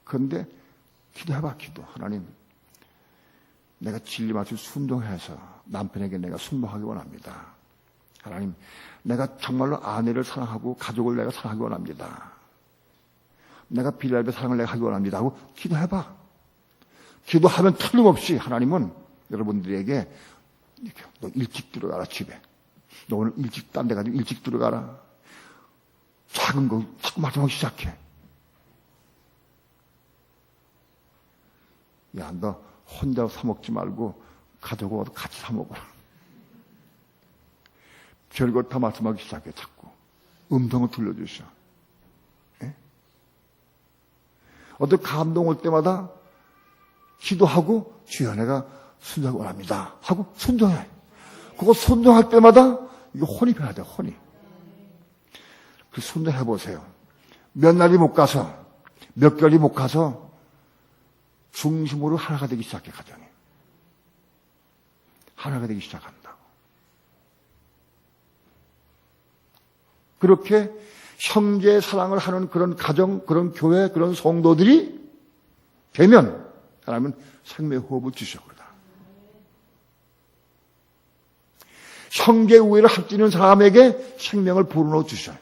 그런데 기도해봐, 기도. 하나님, 내가 진리 말씀 순종해서 남편에게 내가 순종하기 원합니다. 하나님, 내가 정말로 아내를 사랑하고 가족을 내가 사랑하기 원합니다. 내가 빌라델피아 사랑을 내가 하기 원합니다 하고 기도해봐. 기도하면 틀림없이 하나님은 여러분들에게 너 일찍 들어가라 집에. 너 오늘 일찍 딴 데 가지고 일찍 들어가라. 작은 거 자꾸 말씀하기 시작해. 야, 너 혼자 사 먹지 말고 가족하고 같이 사 먹어라. 별것 다 말씀하기 시작해, 자꾸. 음성을 들려주셔. 예? 어떤 감동 올 때마다 기도하고, 주여 내가 순종하기 원합니다. 하고 순종해. 그거 순종할 때마다 이거 혼이 변해야 돼, 혼이. 그 순종해 보세요. 몇 날이 못 가서, 몇 개월이 못 가서 중심으로 하나가 되기 시작해, 가정이. 하나가 되기 시작한다고. 그렇게 형제의 사랑을 하는 그런 가정, 그런 교회, 그런 성도들이 되면 하나님은 생명의 호흡을 주셔버리다. 형제 우애를 합치는 사람에게 생명을 불어넣어 주셔요.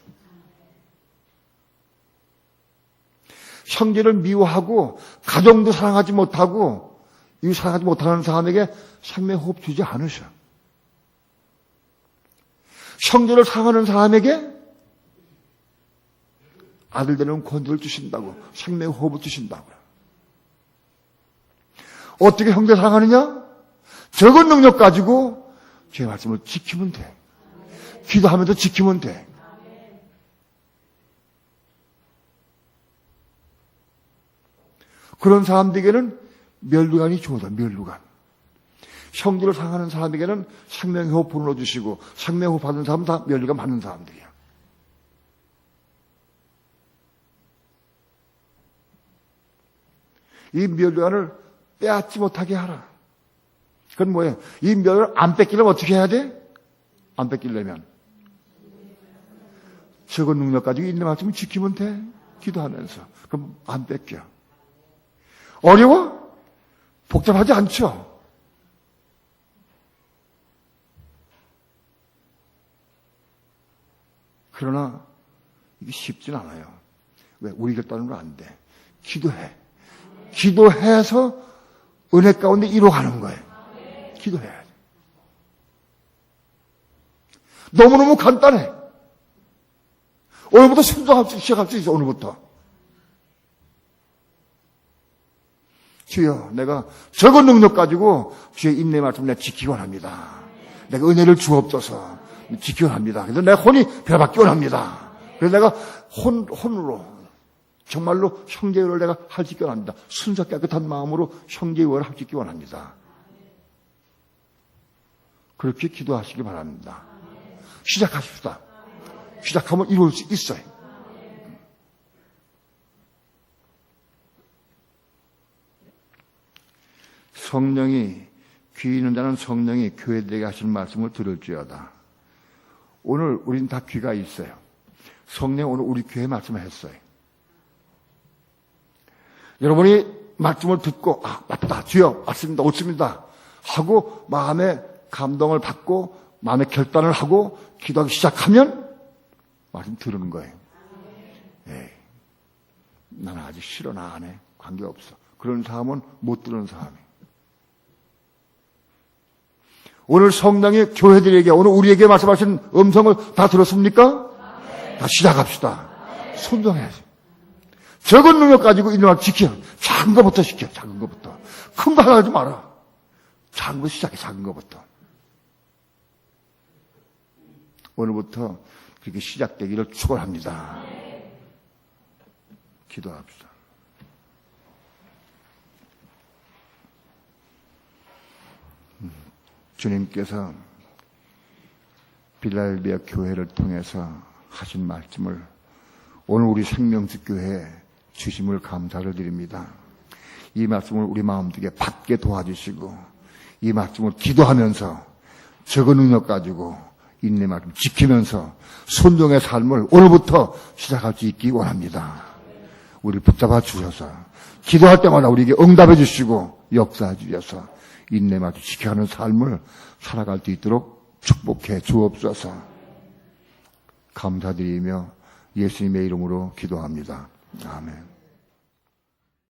형제를 미워하고 가정도 사랑하지 못하고 이웃 사랑하지 못하는 사람에게 생명의 호흡 주지 않으셔. 형제를 사랑하는 사람에게 아들 되는 권위를 주신다고, 생명의 호흡을 주신다고요. 어떻게 형제 사랑하느냐? 적은 능력 가지고 제 말씀을 지키면 돼. 기도하면서 지키면 돼. 그런 사람들에게는 면류관이 주어져, 면류관. 형제를 사랑하는 사람에게는 생명의 호흡 불어넣어주시고, 생명의 호흡 받는 사람은 다 면류관 받는 사람들이야. 이 면류관을 빼앗지 못하게 하라. 그건 뭐예요? 이 면을 안 뺏기려면 어떻게 해야 돼? 안 뺏기려면 적은 능력 가지고 있는 말씀을 지키면 돼. 기도하면서. 그럼 안 뺏겨. 어려워? 복잡하지 않죠? 그러나 이게 쉽진 않아요. 왜? 우리 결단으로 안 돼. 기도해. 기도해서 은혜 가운데 이루어가는 거예요. 기도해야 돼. 너무너무 간단해. 오늘부터 시작할 수 있어, 오늘부터. 주여, 내가 적은 능력 가지고 주의 인내 말씀 내가 지키기 원합니다. 내가 은혜를 주옵소서. 지키기 원합니다. 그래서 내가 혼이 변화받기 원합니다. 그래서 내가 혼으로 정말로 형제의를 내가 할 수 있기 원합니다. 순수 깨끗한 마음으로 형제의를 할 수 있기 원합니다. 그렇게 기도하시기 바랍니다. 시작하십시다. 시작하면 이룰 수 있어요. 성령이, 귀 있는 자는 성령이 교회들에게 하시는 말씀을 들을지어다. 오늘 우린 다 귀가 있어요. 성령 오늘 우리 교회에 말씀을 했어요. 여러분이 말씀을 듣고 맞다, 주여, 맞습니다, 옳습니다 하고 마음의 감동을 받고 마음의 결단을 하고 기도하기 시작하면 말씀 들은 거예요. 에이, 나는 아직 싫어, 나 안 해, 관계없어. 그런 사람은 못 들은 사람이에요. 오늘 성령이 교회들에게, 오늘 우리에게 말씀하신 음성을 다 들었습니까? 다 시작합시다. 순종해야지. 적은 능력 가지고 인생을 지켜. 작은 것부터 시켜. 작은 것부터. 큰 거 하지 마라. 작은 거 시작해. 작은 것부터. 오늘부터 그렇게 시작되기를 축원합니다. 기도합시다. 주님께서 빌라델비아 교회를 통해서 하신 말씀을 오늘 우리 생명수 교회에 주심을 감사를 드립니다. 이 말씀을 우리 마음속에 받게 도와주시고 이 말씀을 기도하면서 적은 능력 가지고 인내 말씀 지키면서 순종의 삶을 오늘부터 시작할 수 있기 원합니다. 우리 붙잡아 주셔서 기도할 때마다 우리에게 응답해 주시고 역사해 주셔서 인내 말씀 지켜가는 삶을 살아갈 수 있도록 축복해 주옵소서. 감사드리며 예수님의 이름으로 기도합니다. 아멘.